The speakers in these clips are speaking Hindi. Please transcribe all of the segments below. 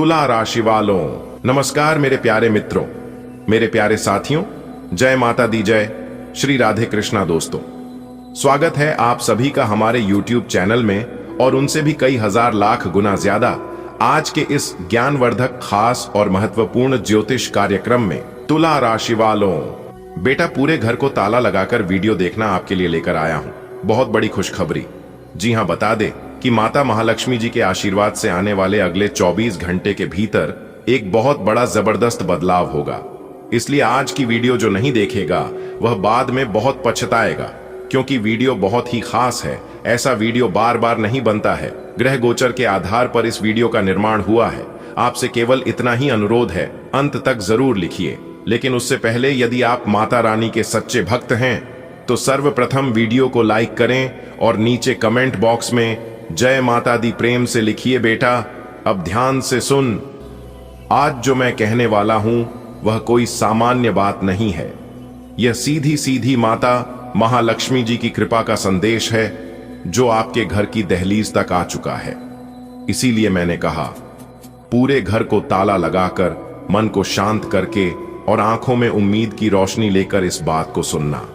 तुला राशि वालों, नमस्कार मेरे प्यारे मित्रों, मेरे प्यारे साथियों। जय माता दी जय, श्री राधे कृष्णा। दोस्तों, स्वागत है आप सभी का हमारे YouTube चैनल में और उनसे भी कई हजार लाख गुना ज्यादा आज के इस ज्ञानवर्धक, खास और महत्वपूर्ण ज्योतिष कार्यक्रम में। तुला राशि वालों, बेटा पूरे घर को ताला लगाकर वीडियो देखना आपके लिए लेकर आया हूं बहुत बड़ी खुशखबरी। जी हां, बता दे कि माता महालक्ष्मी जी के आशीर्वाद से आने वाले अगले 24 घंटे के भीतर एक बहुत बड़ा जबरदस्त बदलाव होगा। इसलिए आज की वीडियो जो नहीं देखेगा वह बाद में बहुत पछताएगा, क्योंकि वीडियो बहुत ही खास है। ऐसा वीडियो बार बार नहीं बनता है। ग्रह गोचर के आधार पर इस वीडियो का निर्माण हुआ है। आपसे केवल इतना ही अनुरोध है, अंत तक जरूर लिखिए। लेकिन उससे पहले यदि आप माता रानी के सच्चे भक्त हैं तो सर्वप्रथम वीडियो को लाइक करें और नीचे कमेंट बॉक्स में जय माता दी प्रेम से लिखिए। बेटा अब ध्यान से सुन, आज जो मैं कहने वाला हूं वह कोई सामान्य बात नहीं है। यह सीधी सीधी माता महालक्ष्मी जी की कृपा का संदेश है जो आपके घर की दहलीज तक आ चुका है। इसीलिए मैंने कहा, पूरे घर को ताला लगाकर, मन को शांत करके और आंखों में उम्मीद की रोशनी लेकर इस बात को सुनना,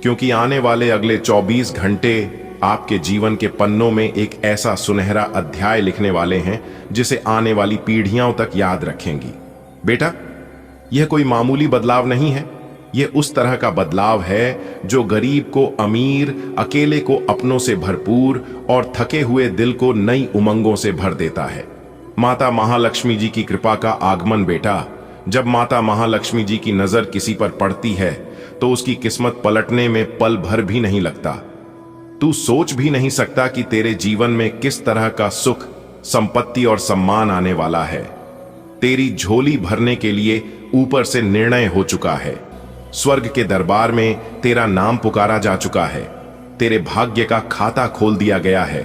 क्योंकि आने वाले अगले 24 घंटे आपके जीवन के पन्नों में एक ऐसा सुनहरा अध्याय लिखने वाले हैं जिसे आने वाली पीढ़ियों तक याद रखेंगी। बेटा, यह कोई मामूली बदलाव नहीं है। यह उस तरह का बदलाव है जो गरीब को अमीर, अकेले को अपनों से भरपूर और थके हुए दिल को नई उमंगों से भर देता है। माता महालक्ष्मी जी की कृपा का आगमन। बेटा, जब माता महालक्ष्मी जी की नजर किसी पर पड़ती है तो उसकी किस्मत पलटने में पल भर भी नहीं लगता। तू सोच भी नहीं सकता कि तेरे जीवन में किस तरह का सुख, संपत्ति और सम्मान आने वाला है। तेरी झोली भरने के लिए ऊपर से निर्णय हो चुका है। स्वर्ग के दरबार में तेरा नाम पुकारा जा चुका है। तेरे भाग्य का खाता खोल दिया गया है।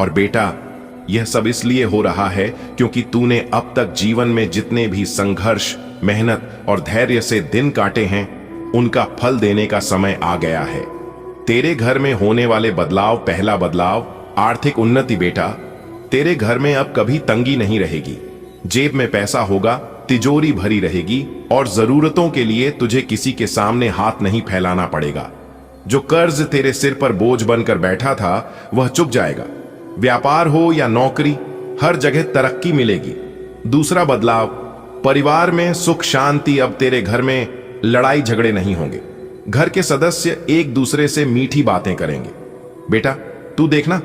और बेटा, यह सब इसलिए हो रहा है क्योंकि तूने अब तक जीवन में जितने भी संघर्ष, मेहनत और धैर्य से दिन काटे हैं, उनका फल देने का समय आ गया है। तेरे घर में होने वाले बदलाव, पहला बदलाव आर्थिक उन्नति। बेटा, तेरे घर में अब कभी तंगी नहीं रहेगी। जेब में पैसा होगा, तिजोरी भरी रहेगी और जरूरतों के लिए तुझे किसी के सामने हाथ नहीं फैलाना पड़ेगा। जो कर्ज तेरे सिर पर बोझ बनकर बैठा था वह चुक जाएगा। व्यापार हो या नौकरी, हर जगह तरक्की मिलेगी। दूसरा बदलाव, परिवार में सुख शांति। अब तेरे घर में लड़ाई झगड़े नहीं होंगे। घर के सदस्य एक दूसरे से मीठी बातें करेंगे। बेटा, तू देखना,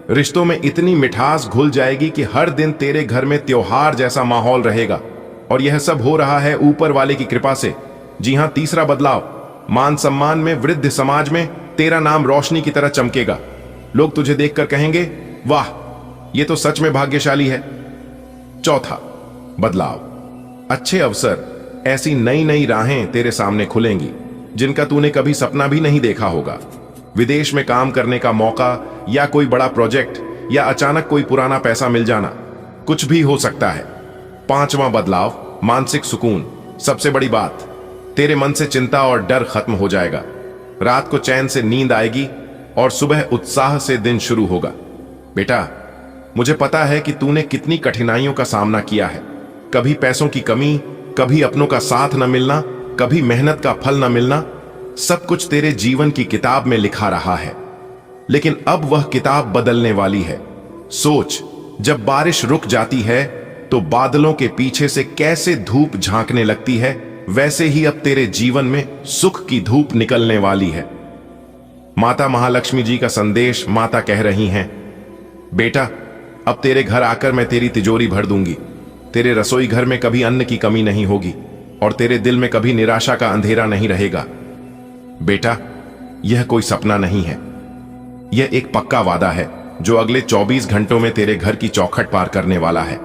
रिश्तों में इतनी मिठास घुल जाएगी कि हर दिन तेरे घर में त्योहार जैसा माहौल रहेगा। और यह सब हो रहा है ऊपर वाले की कृपा से। जी हां, तीसरा बदलाव, मान सम्मान में वृद्ध समाज में तेरा नाम रोशनी की तरह चमकेगा। लोग तुझे देखकर कहेंगे, वाह, ये तो सच में भाग्यशाली है। चौथा बदलाव, अच्छे अवसर, ऐसी नई नई राहें तेरे सामने खुलेंगी जिनका तूने कभी सपना भी नहीं देखा होगा। विदेश में काम करने का मौका, या कोई बड़ा प्रोजेक्ट, या अचानक कोई पुराना पैसा मिल जाना, कुछ भी हो सकता है। पांचवा बदलाव, मानसिक सुकून। सबसे बड़ी बात, तेरे मन से चिंता और डर खत्म हो जाएगा। रात को चैन से नींद आएगी और सुबह उत्साह से दिन शुरू होगा। बेटा, मुझे पता है कि तूने कितनी कठिनाइयों का सामना किया है। कभी पैसों की कमी, कभी अपनों का साथ न मिलना, कभी मेहनत का फल न मिलना। सब कुछ तेरे जीवन की किताब में लिखा रहा है, लेकिन अब वह किताब बदलने वाली है। सोच, जब बारिश रुक जाती है तो बादलों के पीछे से कैसे धूप झांकने लगती है, वैसे ही अब तेरे जीवन में सुख की धूप निकलने वाली है। माता महालक्ष्मी जी का संदेश माता कह रही हैं, बेटा, अब तेरे घर आकर मैं तेरी तिजोरी भर दूंगी। तेरे रसोई घर में कभी अन्न की कमी नहीं होगी और तेरे दिल में कभी निराशा का अंधेरा नहीं रहेगा। बेटा, यह कोई सपना नहीं है, यह एक पक्का वादा है जो अगले 24 घंटों में तेरे घर की चौखट पार करने वाला है।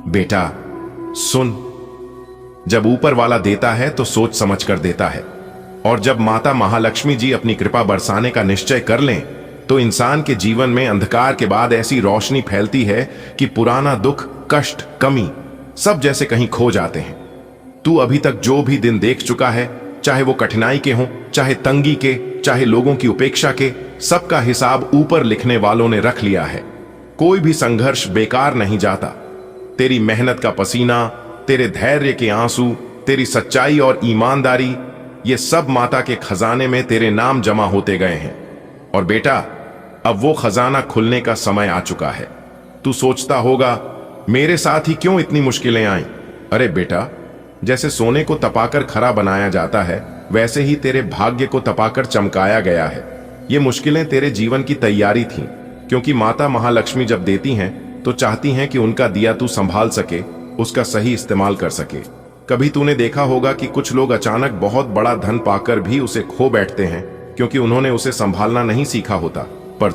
बेटा सुन, जब ऊपर वाला देता है तो सोच समझ कर देता है, और जब माता महालक्ष्मी जी अपनी कृपा बरसाने का निश्चय कर लें तो इंसान के जीवन में अंधकार के बाद ऐसी रोशनी फैलती है कि पुराना दुख, कष्ट, कमी सब जैसे कहीं खो जाते हैं। तू अभी तक जो भी दिन देख चुका है, चाहे वो कठिनाई के हों, चाहे तंगी के, चाहे लोगों की उपेक्षा के, सबका हिसाब ऊपर लिखने वालों ने रख लिया है। कोई भी संघर्ष बेकार नहीं जाता। तेरी मेहनत का पसीना, तेरे धैर्य के आंसू, तेरी सच्चाई और ईमानदारी, ये सब माता के खजाने में तेरे नाम जमा होते गए हैं। और बेटा, अब वो खजाना खुलने का समय आ चुका है। तू सोचता होगा, मेरे साथ ही क्यों इतनी मुश्किलें आईं? अरे बेटा, जैसे सोने को तपाकर खरा बनाया जाता है, वैसे ही तेरे भाग्य को तपाकर चमकाया गया है। ये मुश्किलें तेरे जीवन की तैयारी थीं, क्योंकि माता महालक्ष्मी जब देती हैं तो चाहती हैं कि उनका दिया तू संभाल सके, उसका सही इस्तेमाल कर सके। कभी तूने देखा होगा कि कुछ लोग अचानक बहुत बड़ा धन पाकर भी उसे खो बैठते हैं, क्योंकि उन्होंने उसे संभालना नहीं सीखा होता। पर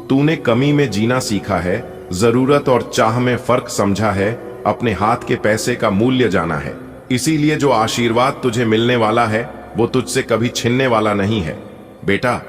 तूने कमी में जीना सीखा है, जरूरत और चाह में फर्क समझा है, अपने हाथ के पैसे का मूल्य जाना है। इसीलिए जो आशीर्वाद तुझे मिलने वाला है वो तुझसे कभी छिनने वाला नहीं है। बेटा,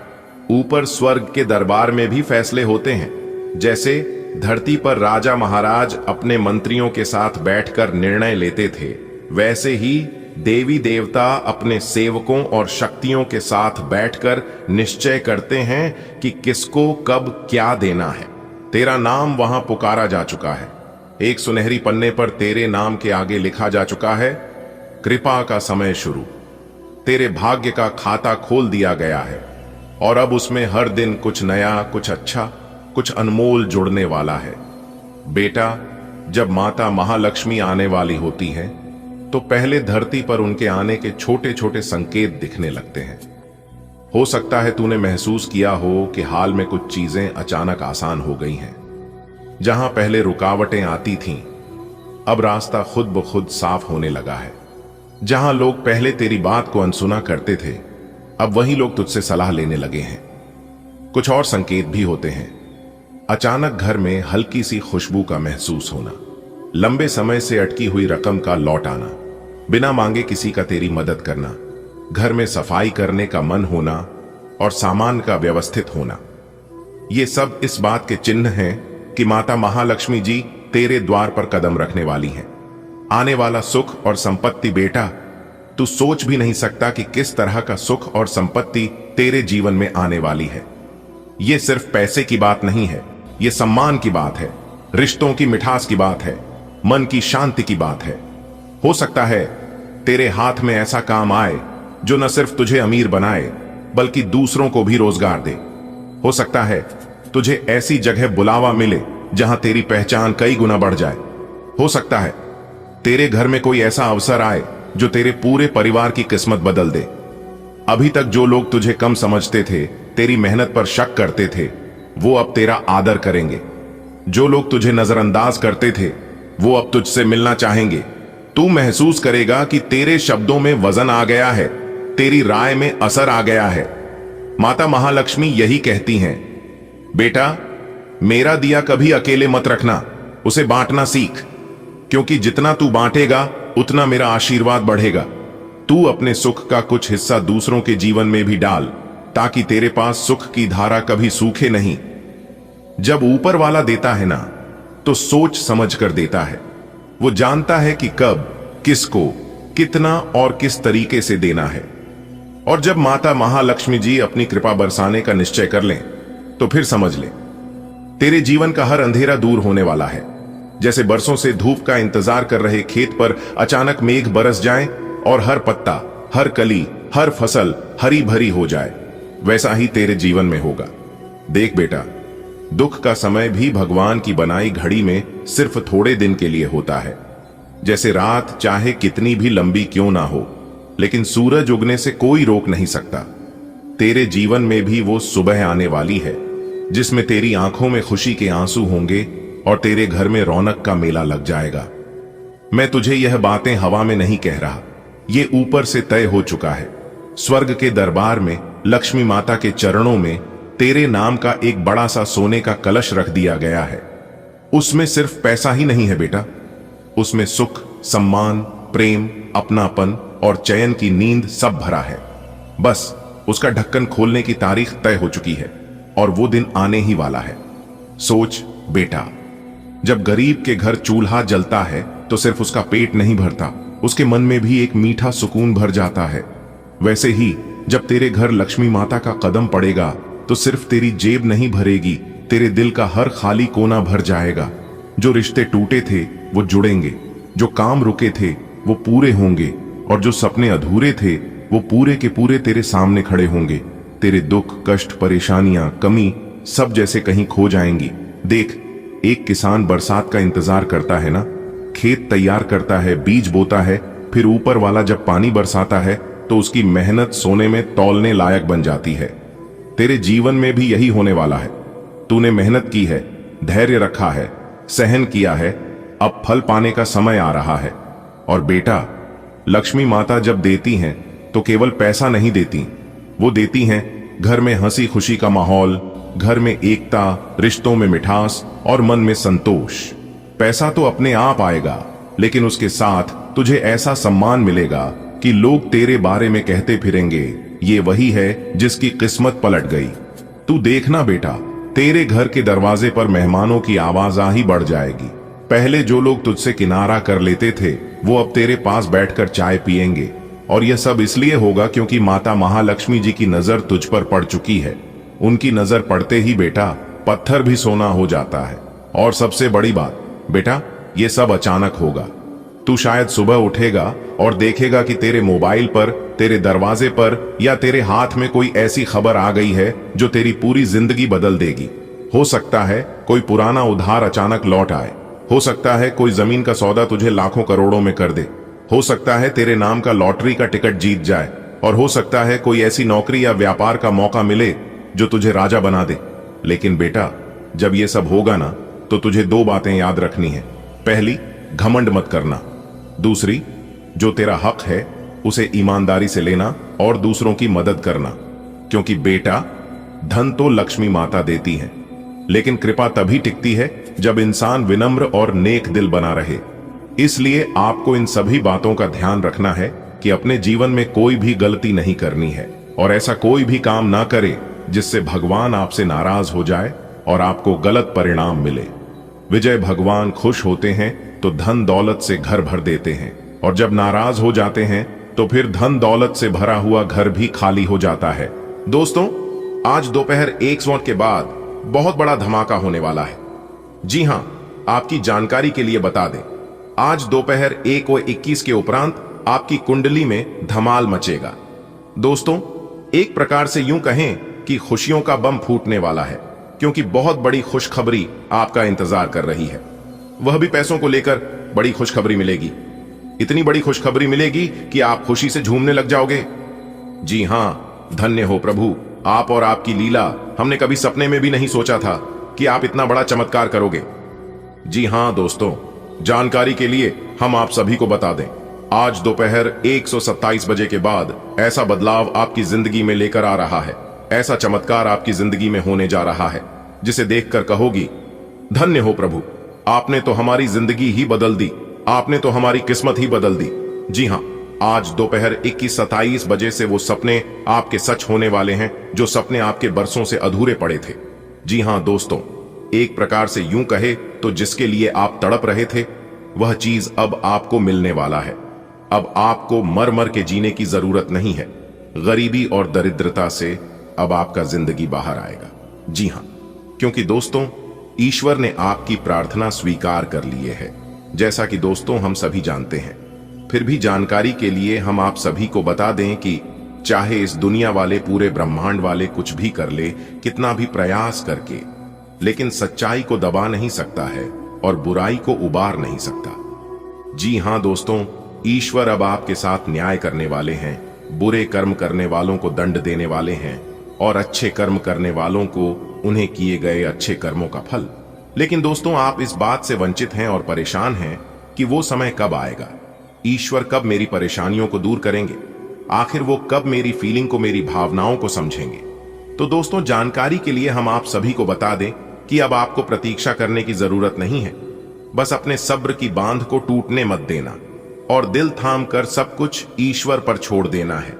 ऊपर स्वर्ग के दरबार में भी फैसले होते हैं। जैसे धरती पर राजा महाराज अपने मंत्रियों के साथ बैठकर निर्णय लेते थे, वैसे ही देवी देवता अपने सेवकों और शक्तियों के साथ बैठकर निश्चय करते हैं कि किसको कब क्या देना है। तेरा नाम वहां पुकारा जा चुका है। एक सुनहरी पन्ने पर तेरे नाम के आगे लिखा जा चुका है, कृपा का समय शुरू। तेरे भाग्य का खाता खोल दिया गया है और अब उसमें हर दिन कुछ नया, कुछ अच्छा, कुछ अनमोल जुड़ने वाला है। बेटा, जब माता महालक्ष्मी आने वाली होती है तो पहले धरती पर उनके आने के छोटे छोटे संकेत दिखने लगते हैं। हो सकता है तूने महसूस किया हो कि हाल में कुछ चीजें अचानक आसान हो गई हैं। जहां पहले रुकावटें आती थीं, अब रास्ता खुद ब खुद साफ होने लगा है। जहां लोग पहले तेरी बात को अनसुना करते थे, अब वही लोग तुझसे सलाह लेने लगे हैं। कुछ और संकेत भी होते हैं। अचानक घर में हल्की सी खुशबू का महसूस होना, लंबे समय से अटकी हुई रकम का लौट आना, बिना मांगे किसी का तेरी मदद करना, घर में सफाई करने का मन होना और सामान का व्यवस्थित होना। ये सब इस बात के चिन्ह हैं कि माता महालक्ष्मी जी तेरे द्वार पर कदम रखने वाली हैं। आने वाला सुख और संपत्ति, बेटा, तू सोच भी नहीं सकता कि किस तरह का सुख और संपत्ति तेरे जीवन में आने वाली है। ये सिर्फ पैसे की बात नहीं है, ये सम्मान की बात है, रिश्तों की मिठास की बात है, मन की शांति की बात है। हो सकता है तेरे हाथ में ऐसा काम आए जो न सिर्फ तुझे अमीर बनाए बल्कि दूसरों को भी रोजगार दे। हो सकता है तुझे ऐसी जगह बुलावा मिले जहां तेरी पहचान कई गुना बढ़ जाए। हो सकता है तेरे घर में कोई ऐसा अवसर आए जो तेरे पूरे परिवार की किस्मत बदल दे। अभी तक जो लोग तुझे कम समझते थे, तेरी मेहनत पर शक करते थे, वो अब तेरा आदर करेंगे। जो लोग तुझे नजरअंदाज करते थे, वो अब तुझसे मिलना चाहेंगे। तू महसूस करेगा कि तेरे शब्दों में वजन आ गया है, तेरी राय में असर आ गया है। माता महालक्ष्मी यही कहती हैं, बेटा, मेरा दिया कभी अकेले मत रखना, उसे बांटना सीख, क्योंकि जितना तू बांटेगा उतना मेरा आशीर्वाद बढ़ेगा। तू अपने सुख का कुछ हिस्सा दूसरों के जीवन में भी डाल, ताकि तेरे पास सुख की धारा कभी सूखे नहीं। जब ऊपर वाला देता है ना, तो सोच समझ कर देता है। वो जानता है कि कब, किसको, कितना और किस तरीके से देना है। और जब माता महालक्ष्मी जी अपनी कृपा बरसाने का निश्चय कर लें, तो फिर समझ ले, तेरे जीवन का हर अंधेरा दूर होने वाला है। जैसे बरसों से धूप का इंतजार कर रहे खेत पर अचानक मेघ बरस जाए और हर पत्ता, हर कली, हर फसल हरी भरी हो जाए, वैसा ही तेरे जीवन में होगा। देख बेटा, दुख का समय भी भगवान की बनाई घड़ी में सिर्फ थोड़े दिन के लिए होता है। जैसे रात चाहे कितनी भी लंबी क्यों ना हो, लेकिन सूरज उगने से कोई रोक नहीं सकता। तेरे जीवन में भी वो सुबह आने वाली है जिसमें तेरी आंखों में खुशी के आंसू होंगे और तेरे घर में रौनक का मेला लग जाएगा। मैं तुझे यह बातें हवा में नहीं कह रहा, ये ऊपर से तय हो चुका है। स्वर्ग के दरबार में लक्ष्मी माता के चरणों में तेरे नाम का एक बड़ा सा सोने का कलश रख दिया गया है। उसमें सिर्फ पैसा ही नहीं है बेटा, उसमें सुख, सम्मान, प्रेम, अपनापन और चैन की नींद सब भरा है। बस उसका ढक्कन खोलने की तारीख तय हो चुकी है और वो दिन आने ही वाला है। सोच बेटा, जब गरीब के घर चूल्हा जलता है तो सिर्फ उसका पेट नहीं भरता, उसके मन में भी एक मीठा सुकून भर जाता है। वैसे ही जब तेरे घर लक्ष्मी माता का कदम पड़ेगा तो सिर्फ तेरी जेब नहीं भरेगी, तेरे दिल का हर खाली कोना भर जाएगा। जो रिश्ते टूटे थे वो जुड़ेंगे, जो काम रुके थे वो पूरे होंगे, और जो सपने अधूरे थे वो पूरे के पूरे तेरे सामने खड़े होंगे। तेरे दुख, कष्ट, परेशानियां, कमी सब जैसे कहीं खो जाएंगी। देख, एक किसान बरसात का इंतजार करता है ना, खेत तैयार करता है, बीज बोता है, फिर ऊपर वाला जब पानी बरसाता है तो उसकी मेहनत सोने में तौलने लायक बन जाती है। तेरे जीवन में भी यही होने वाला है। तूने मेहनत की है, धैर्य रखा है, सहन किया है, अब फल पाने का समय आ रहा है। और बेटा, लक्ष्मी माता जब देती हैं तो केवल पैसा नहीं देती, वो देती हैं घर में हंसी खुशी का माहौल, घर में एकता, रिश्तों में मिठास और मन में संतोष। पैसा तो अपने आप आएगा, लेकिन उसके साथ तुझे ऐसा सम्मान मिलेगा कि लोग तेरे बारे में कहते फिरेंगे, ये वही है जिसकी किस्मत पलट गई। तू देखना बेटा, तेरे घर के दरवाजे पर मेहमानों की आवाजाही बढ़ जाएगी। पहले जो लोग तुझसे किनारा कर लेते थे वो अब तेरे पास बैठकर चाय पिएंगे, और यह सब इसलिए होगा क्योंकि माता महालक्ष्मी जी की नजर तुझ पर पड़ चुकी है। उनकी नजर पड़ते ही बेटा पत्थर भी सोना हो जाता है। और सबसे बड़ी बात बेटा, ये सब अचानक होगा। तू शायद सुबह उठेगा और देखेगा कि तेरे मोबाइल पर, तेरे दरवाजे पर या तेरे हाथ में कोई ऐसी खबर आ गई है जो तेरी पूरी जिंदगी बदल देगी। हो सकता है कोई पुराना उधार अचानक लौट आए, हो सकता है कोई जमीन का सौदा तुझे लाखों करोड़ों में कर दे, हो सकता है तेरे नाम का लॉटरी का टिकट जीत जाए, और हो सकता है कोई ऐसी नौकरी या व्यापार का मौका मिले जो तुझे राजा बना दे। लेकिन बेटा, जब ये सब होगा ना, तो तुझे दो बातें याद रखनी है। पहली, घमंड मत करना। दूसरी, जो तेरा हक है उसे ईमानदारी से लेना और दूसरों की मदद करना। क्योंकि बेटा, धन तो लक्ष्मी माता देती है, लेकिन कृपा तभी टिकती है जब इंसान विनम्र और नेक दिल बना रहे। इसलिए आपको इन सभी बातों का ध्यान रखना है कि अपने जीवन में कोई भी गलती नहीं करनी है, और ऐसा कोई भी काम ना करे जिससे भगवान आपसे नाराज हो जाए और आपको गलत परिणाम मिले। विजय भगवान खुश होते हैं तो धन दौलत से घर भर देते हैं, और जब नाराज हो जाते हैं तो फिर धन दौलत से भरा हुआ घर भी खाली हो जाता है। दोस्तों, आज दोपहर 1 के बाद बहुत बड़ा धमाका होने वाला है। जी हां, आपकी जानकारी के लिए बता दें, आज दोपहर 1:21 के उपरांत आपकी कुंडली में धमाल मचेगा। दोस्तों, एक प्रकार से यूं कहें कि खुशियों का बम फूटने वाला है, क्योंकि बहुत बड़ी खुशखबरी आपका इंतजार कर रही है। वह भी पैसों को लेकर बड़ी खुशखबरी मिलेगी। इतनी बड़ी खुशखबरी मिलेगी कि आप खुशी से झूमने लग जाओगे। जी हां, धन्य हो प्रभु, आप और आपकी लीला हमने कभी सपने में भी नहीं सोचा था कि आप इतना बड़ा चमत्कार करोगे। जी हां दोस्तों, जानकारी के लिए हम आप सभी को बता दें, आज दोपहर 127 बजे के बाद ऐसा बदलाव आपकी जिंदगी में लेकर आ रहा है, ऐसा चमत्कार आपकी जिंदगी में होने जा रहा है जिसे देखकर कहोगी, धन्य हो प्रभु, आपने तो हमारी जिंदगी ही बदल दी, आपने तो हमारी किस्मत ही बदल दी। जी हां, आज दोपहर 21:27 बजे से वो सपने आपके सच होने वाले हैं जो सपने आपके बरसों से अधूरे पड़े थे। जी हां दोस्तों, एक प्रकार से यूं कहे तो जिसके लिए आप तड़प रहे थे वह चीज अब आपको मिलने वाला है। अब आपको मर मर के जीने की जरूरत नहीं है। गरीबी और दरिद्रता से अब आपका जिंदगी बाहर आएगा। जी हां, क्योंकि दोस्तों, ईश्वर ने आपकी प्रार्थना स्वीकार कर लिए है, जैसा कि दोस्तों हम सभी जानते हैं। फिर भी जानकारी के लिए हम आप सभी को बता दें कि चाहे इस दुनिया वाले, पूरे ब्रह्मांड वाले कुछ भी कर ले, कितना भी प्रयास करके, लेकिन सच्चाई को दबा नहीं सकता है और बुराई को उबार नहीं सकता। जी हां दोस्तों, ईश्वर अब आपके साथ न्याय करने वाले हैं, बुरे कर्म करने वालों को दंड देने वाले हैं और अच्छे कर्म करने वालों को उन्हें किए गए अच्छे कर्मों का फल। लेकिन दोस्तों, आप इस बात से वंचित हैं और परेशान हैं कि वो समय कब आएगा, ईश्वर कब मेरी परेशानियों को दूर करेंगे, आखिर वो कब मेरी फीलिंग को, मेरी भावनाओं को समझेंगे। तो दोस्तों, जानकारी के लिए हम आप सभी को बता दें कि अब आपको प्रतीक्षा करने की जरूरत नहीं है। बस अपने सब्र की बांध को टूटने मत देना और दिल थाम कर सब कुछ ईश्वर पर छोड़ देना है,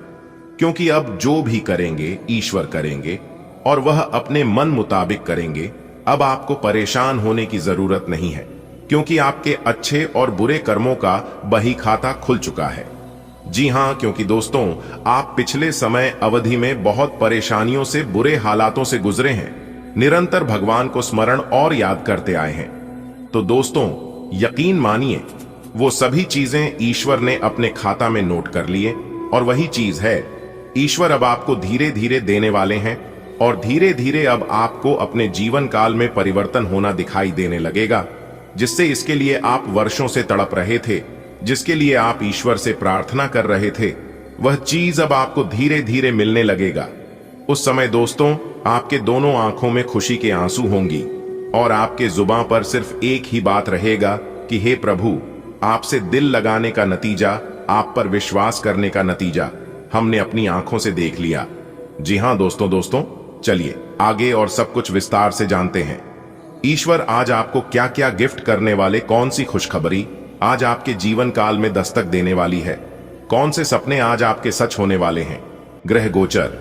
क्योंकि अब जो भी करेंगे ईश्वर करेंगे और वह अपने मन मुताबिक करेंगे। अब आपको परेशान होने की जरूरत नहीं है, क्योंकि आपके अच्छे और बुरे कर्मों का बही खाता खुल चुका है। जी हां, क्योंकि दोस्तों, आप पिछले समय अवधि में बहुत परेशानियों से, बुरे हालातों से गुजरे हैं, निरंतर भगवान को स्मरण और याद करते आए हैं। तो दोस्तों यकीन मानिए वो सभी चीजें ईश्वर ने अपने खाता में नोट कर लिए, और वही चीज है ईश्वर अब आपको धीरे धीरे देने वाले हैं, और धीरे धीरे अब आपको अपने जीवन काल में परिवर्तन होना दिखाई देने लगेगा, जिससे इसके लिए आप वर्षों से तड़प रहे थे, जिसके लिए आप ईश्वर से प्रार्थना कर रहे थे, वह चीज अब आपको धीरे धीरे मिलने लगेगा। उस समय दोस्तों आपके दोनों आंखों में खुशी के आंसू होंगी, और आपके जुबान पर सिर्फ एक ही बात रहेगा कि हे प्रभु, आपसे दिल लगाने का नतीजा, आप पर विश्वास करने का नतीजा हमने अपनी आंखों से देख लिया। जी हां दोस्तों चलिए आगे और सब कुछ विस्तार से जानते हैं। ईश्वर आज आपको क्या क्या गिफ्ट करने वाले, कौन सी खुशखबरी आज आपके जीवन काल में दस्तक देने वाली है, कौन से सपने आज आपके सच होने वाले हैं, ग्रह गोचर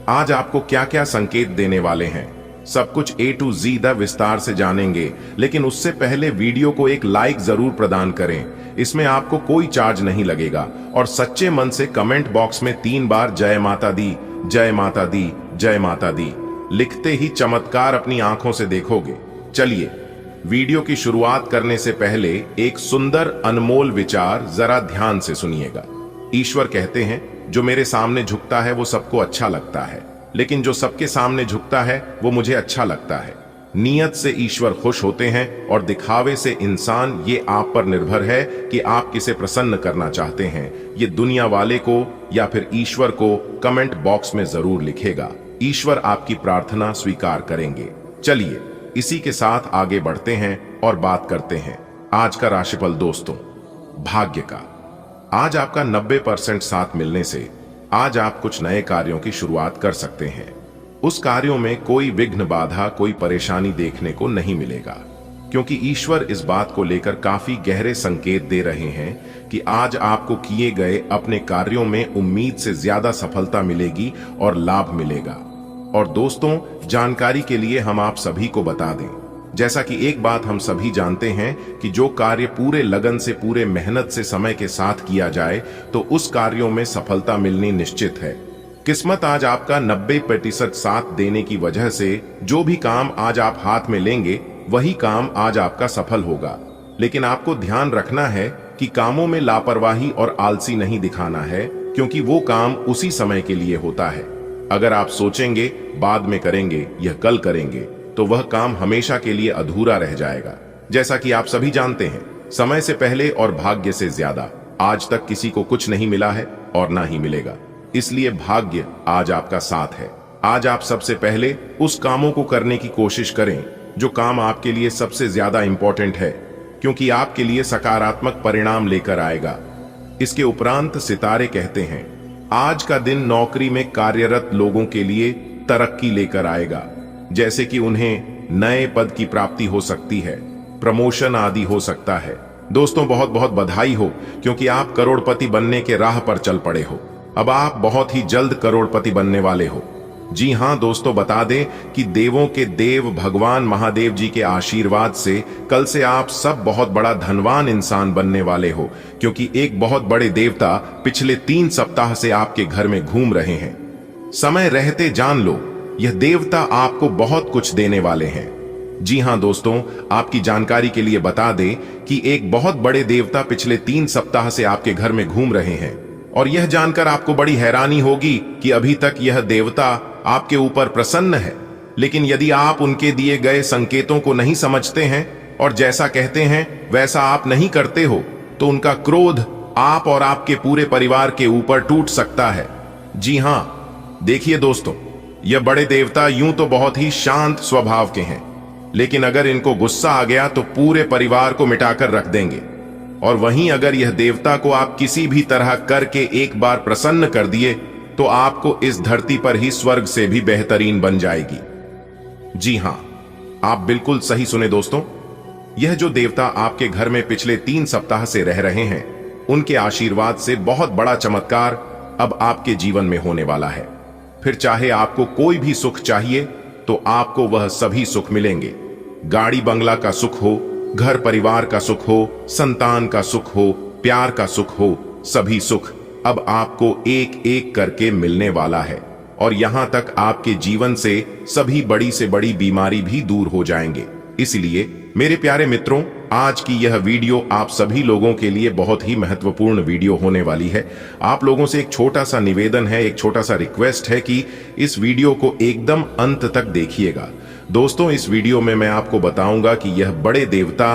आज आपको क्या क्या संकेत देने वाले हैं, सब कुछ A to Z विस्तार से जानेंगे। लेकिन उससे पहले वीडियो को एक लाइक जरूर प्रदान करें, इसमें आपको कोई चार्ज नहीं लगेगा, और सच्चे मन से कमेंट बॉक्स में 3 बार जय माता दी, जय माता दी, जय माता दी लिखते ही चमत्कार अपनी आंखों से देखोगे। चलिए वीडियो की शुरुआत करने से पहले एक सुंदर अनमोल विचार जरा ध्यान से सुनिएगा। ईश्वर कहते हैं जो मेरे सामने झुकता है वो सबको अच्छा लगता है, लेकिन जो सबके सामने झुकता है वो मुझे अच्छा लगता है। नियत से ईश्वर खुश होते हैं और दिखावे से इंसान, ये आप पर निर्भर है कि आप किसे प्रसन्न करना चाहते हैं। ये दुनिया वाले को या फिर ईश्वर को कमेंट बॉक्स में जरूर लिखेगा। ईश्वर आपकी प्रार्थना स्वीकार करेंगे। चलिए इसी के साथ आगे बढ़ते हैं और बात करते हैं आज का राशिफल। दोस्तों भाग्य का आज आपका 90% साथ मिलने से आज आप कुछ नए कार्यों की शुरुआत कर सकते हैं। उस कार्यों में कोई विघ्न, बाधा, कोई परेशानी देखने को नहीं मिलेगा, क्योंकि ईश्वर इस बात को लेकर काफी गहरे संकेत दे रहे हैं कि आज आपको किए गए अपने कार्यों में उम्मीद से ज्यादा सफलता मिलेगी और लाभ मिलेगा। और दोस्तों जानकारी के लिए हम आप सभी को बता दें, जैसा कि एक बात हम सभी जानते हैं कि जो कार्य पूरे लगन से, पूरे मेहनत से, समय के साथ किया जाए तो उस कार्यों में सफलता मिलनी निश्चित है। किस्मत आज आपका 90% साथ देने की वजह से जो भी काम आज आप हाथ में लेंगे वही काम आज आपका सफल होगा। लेकिन आपको ध्यान रखना है कि कामों में लापरवाही और आलसी नहीं दिखाना है, क्योंकि वो काम उसी समय के लिए होता है। अगर आप सोचेंगे बाद में करेंगे, यह कल करेंगे, तो वह काम हमेशा के लिए अधूरा रह जाएगा। जैसा कि आप सभी जानते हैं, समय से पहले और भाग्य से ज्यादा आज तक किसी को कुछ नहीं मिला है और ना ही मिलेगा। इसलिए भाग्य आज आपका साथ है। आज आप सबसे पहले उस कामों को करने की कोशिश करें जो काम आपके लिए सबसे ज्यादा इंपॉर्टेंट है, क्योंकि आपके लिए सकारात्मक परिणाम लेकर आएगा। इसके उपरांत सितारे कहते हैं आज का दिन नौकरी में कार्यरत लोगों के लिए तरक्की लेकर आएगा, जैसे कि उन्हें नए पद की प्राप्ति हो सकती है, प्रमोशन आदि हो सकता है। दोस्तों बहुत बहुत बधाई हो, क्योंकि आप करोड़पति बनने के राह पर चल पड़े हो। अब आप बहुत ही जल्द करोड़पति बनने वाले हो। जी हां दोस्तों, बता दें कि देवों के देव भगवान महादेव जी के आशीर्वाद से कल से आप सब बहुत बड़ा धनवान इंसान बनने वाले हो, क्योंकि एक बहुत बड़े देवता पिछले 3 सप्ताह से आपके घर में घूम रहे हैं। समय रहते जान लो, यह देवता आपको बहुत कुछ देने वाले हैं। जी हां दोस्तों, आपकी जानकारी के लिए बता दें कि एक बहुत बड़े देवता पिछले 3 सप्ताह से आपके घर में घूम रहे हैं, और यह जानकर आपको बड़ी हैरानी होगी कि अभी तक यह देवता आपके ऊपर प्रसन्न है। लेकिन यदि आप उनके दिए गए संकेतों को नहीं समझते हैं और जैसा कहते हैं वैसा आप नहीं करते हो, तो उनका क्रोध आप और आपके पूरे परिवार के ऊपर टूट सकता है। जी हां, देखिए दोस्तों, यह बड़े देवता यूं तो बहुत ही शांत स्वभाव के हैं, लेकिन अगर इनको गुस्सा आ गया तो पूरे परिवार को मिटाकर रख देंगे। और वहीं अगर यह देवता को आप किसी भी तरह करके एक बार प्रसन्न कर दिए तो आपको इस धरती पर ही स्वर्ग से भी बेहतरीन बन जाएगी। जी हां, आप बिल्कुल सही सुने दोस्तों, यह जो देवता आपके घर में पिछले 3 सप्ताह से रह रहे हैं, उनके आशीर्वाद से बहुत बड़ा चमत्कार अब आपके जीवन में होने वाला है। फिर चाहे आपको कोई भी सुख चाहिए तो आपको वह सभी सुख मिलेंगे। गाड़ी बंगला का सुख हो, घर परिवार का सुख हो, संतान का सुख हो, प्यार का सुख हो, सभी सुख अब आपको एक एक करके मिलने वाला है। और यहां तक आपके जीवन से सभी बड़ी से बड़ी बीमारी भी दूर हो जाएंगे। इसलिए मेरे प्यारे मित्रों, आज की यह वीडियो आप सभी लोगों के लिए बहुत ही महत्वपूर्ण वीडियो होने वाली है। आप लोगों से एक छोटा सा निवेदन है, एक छोटा सा रिक्वेस्ट है कि इस वीडियो को एकदम अंत तक देखिएगा। दोस्तों, इस वीडियो में मैं आपको बताऊंगा कि यह बड़े देवता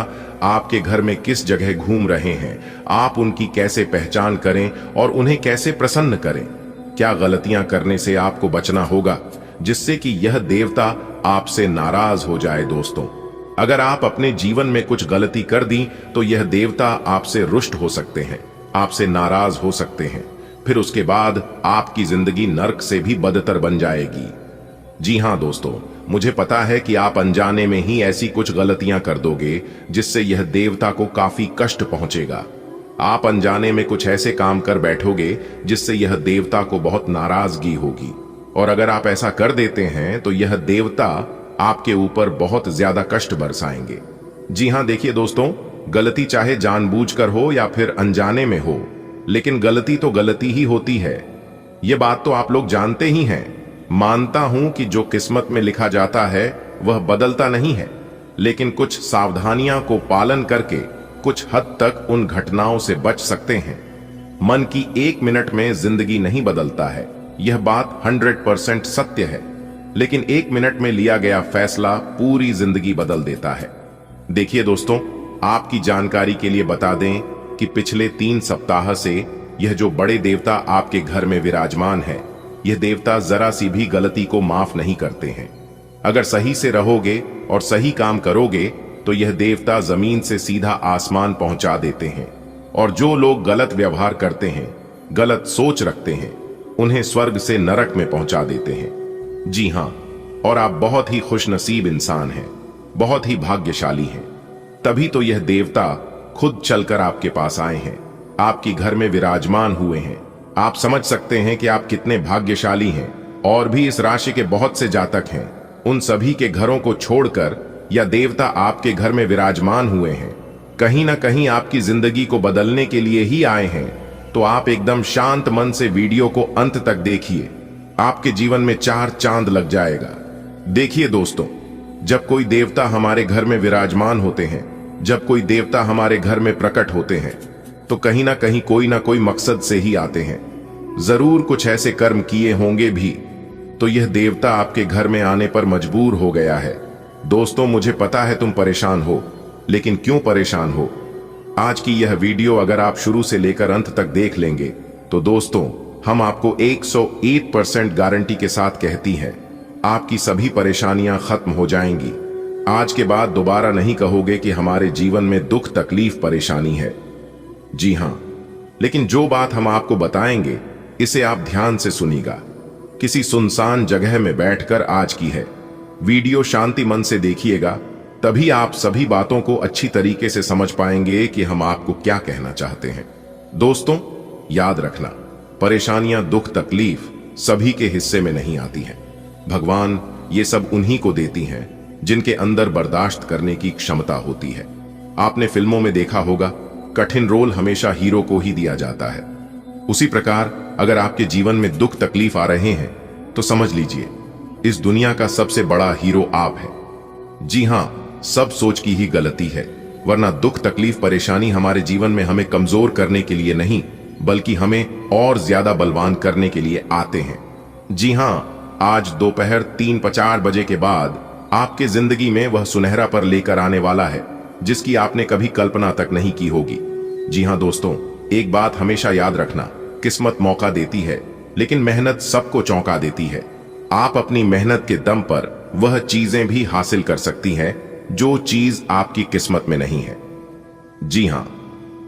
आपके घर में किस जगह घूम रहे हैं, आप उनकी कैसे पहचान करें और उन्हें कैसे प्रसन्न करें। क्या गलतियां करने से आपको बचना होगा जिससे कि यह देवता आपसे नाराज हो जाए। दोस्तों, अगर आप अपने जीवन में कुछ गलती कर दी तो यह देवता आपसे रुष्ट हो सकते हैं, आपसे नाराज हो सकते हैं। फिर उसके बाद आपकी जिंदगी नर्क से भी बदतर बन जाएगी। जी हां दोस्तों, मुझे पता है कि आप अनजाने में ही ऐसी कुछ गलतियां कर दोगे जिससे यह देवता को काफी कष्ट पहुंचेगा। आप अनजाने में कुछ ऐसे काम कर बैठोगे जिससे यह देवता को बहुत नाराजगी होगी, और अगर आप ऐसा कर देते हैं तो यह देवता आपके ऊपर बहुत ज्यादा कष्ट बरसाएंगे। जी हां, देखिए दोस्तों, गलती चाहे जानबूझकर हो या फिर अनजाने में हो, लेकिन गलती तो गलती ही होती है। यह बात तो आप लोग जानते ही हैं। मानता हूं कि जो किस्मत में लिखा जाता है वह बदलता नहीं है, लेकिन कुछ सावधानियां को पालन करके कुछ हद तक उन घटनाओं से बच सकते हैं। मन की 1 मिनट में जिंदगी नहीं बदलता है, यह बात 100% सत्य है, लेकिन 1 मिनट में लिया गया फैसला पूरी जिंदगी बदल देता है। देखिए दोस्तों, आपकी जानकारी के लिए बता दें कि पिछले 3 सप्ताह से यह जो बड़े देवता आपके घर में विराजमान है, यह देवता जरा सी भी गलती को माफ नहीं करते हैं। अगर सही से रहोगे और सही काम करोगे तो यह देवता जमीन से सीधा आसमान पहुंचा देते हैं, और जो लोग गलत व्यवहार करते हैं, गलत सोच रखते हैं, उन्हें स्वर्ग से नरक में पहुंचा देते हैं। जी हां, और आप बहुत ही खुशनसीब इंसान हैं, बहुत ही भाग्यशाली हैं। तभी तो यह देवता खुद चलकर आपके पास आए हैं, आपके घर में विराजमान हुए हैं। आप समझ सकते हैं कि आप कितने भाग्यशाली हैं। और भी इस राशि के बहुत से जातक हैं, उन सभी के घरों को छोड़कर या देवता आपके घर में विराजमान हुए हैं, कहीं ना कहीं आपकी जिंदगी को बदलने के लिए ही आए हैं। तो आप एकदम शांत मन से वीडियो को अंत तक देखिए, आपके जीवन में 4 चांद लग जाएगा। देखिए दोस्तों, जब कोई देवता हमारे घर में विराजमान होते हैं, जब कोई देवता हमारे घर में प्रकट होते हैं, तो कहीं ना कोई मकसद से ही आते हैं। जरूर कुछ ऐसे कर्म किए होंगे भी, तो यह देवता आपके घर में आने पर मजबूर हो गया है। दोस्तों, मुझे पता है तुम परेशान हो, लेकिन क्यों परेशान हो? आज की यह वीडियो अगर आप शुरू से लेकर अंत तक देख लेंगे तो दोस्तों, हम आपको 101% गारंटी के साथ कहती हैं, आपकी सभी परेशानियां खत्म हो जाएंगी। आज के बाद दोबारा नहीं कहोगे कि हमारे जीवन में दुख, तकलीफ, परेशानी है। जी हां, लेकिन जो बात हम आपको बताएंगे इसे आप ध्यान से सुनिएगा। किसी सुनसान जगह में बैठकर आज की है वीडियो शांति मन से देखिएगा, तभी आप सभी बातों को अच्छी तरीके से समझ पाएंगे कि हम आपको क्या कहना चाहते हैं। दोस्तों, याद रखना, परेशानियां, दुख, तकलीफ सभी के हिस्से में नहीं आती हैं। भगवान ये सब उन्हीं को देती हैं जिनके अंदर बर्दाश्त करने की क्षमता होती है। आपने फिल्मों में देखा होगा, कठिन रोल हमेशा हीरो को ही दिया जाता है। उसी प्रकार अगर आपके जीवन में दुख, तकलीफ आ रहे हैं तो समझ लीजिए इस दुनिया का सबसे बड़ा हीरो आप है। जी हां, सब सोच की ही गलती है, वरना दुख, तकलीफ, परेशानी हमारे जीवन में हमें कमजोर करने के लिए नहीं, बल्कि हमें और ज्यादा बलवान करने के लिए आते हैं। जी हां, आज दोपहर 3-4 बजे के बाद आपके जिंदगी में वह सुनहरा पर लेकर आने वाला है जिसकी आपने कभी कल्पना तक नहीं की होगी। जी हां दोस्तों, एक बात हमेशा याद रखना, किस्मत मौका देती है, लेकिन मेहनत सबको चौंका देती है। आप अपनी मेहनत के दम पर वह चीजें भी हासिल कर सकती हैं जो चीज आपकी किस्मत में नहीं है। जी हां,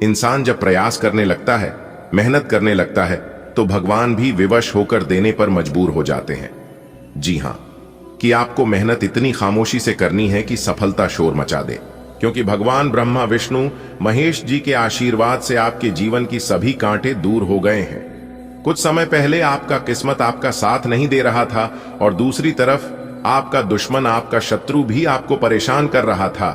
इंसान जब प्रयास करने लगता है, मेहनत करने लगता है, तो भगवान भी विवश होकर देने पर मजबूर हो जाते हैं। जी हां, कि आपको मेहनत इतनी खामोशी से करनी है कि सफलता शोर मचा दे, क्योंकि भगवान ब्रह्मा, विष्णु, महेश जी के आशीर्वाद से आपके जीवन की सभी कांटे दूर हो गए हैं। कुछ समय पहले आपका किस्मत आपका साथ नहीं दे रहा था, और दूसरी तरफ आपका दुश्मन, आपका शत्रु भी आपको परेशान कर रहा था,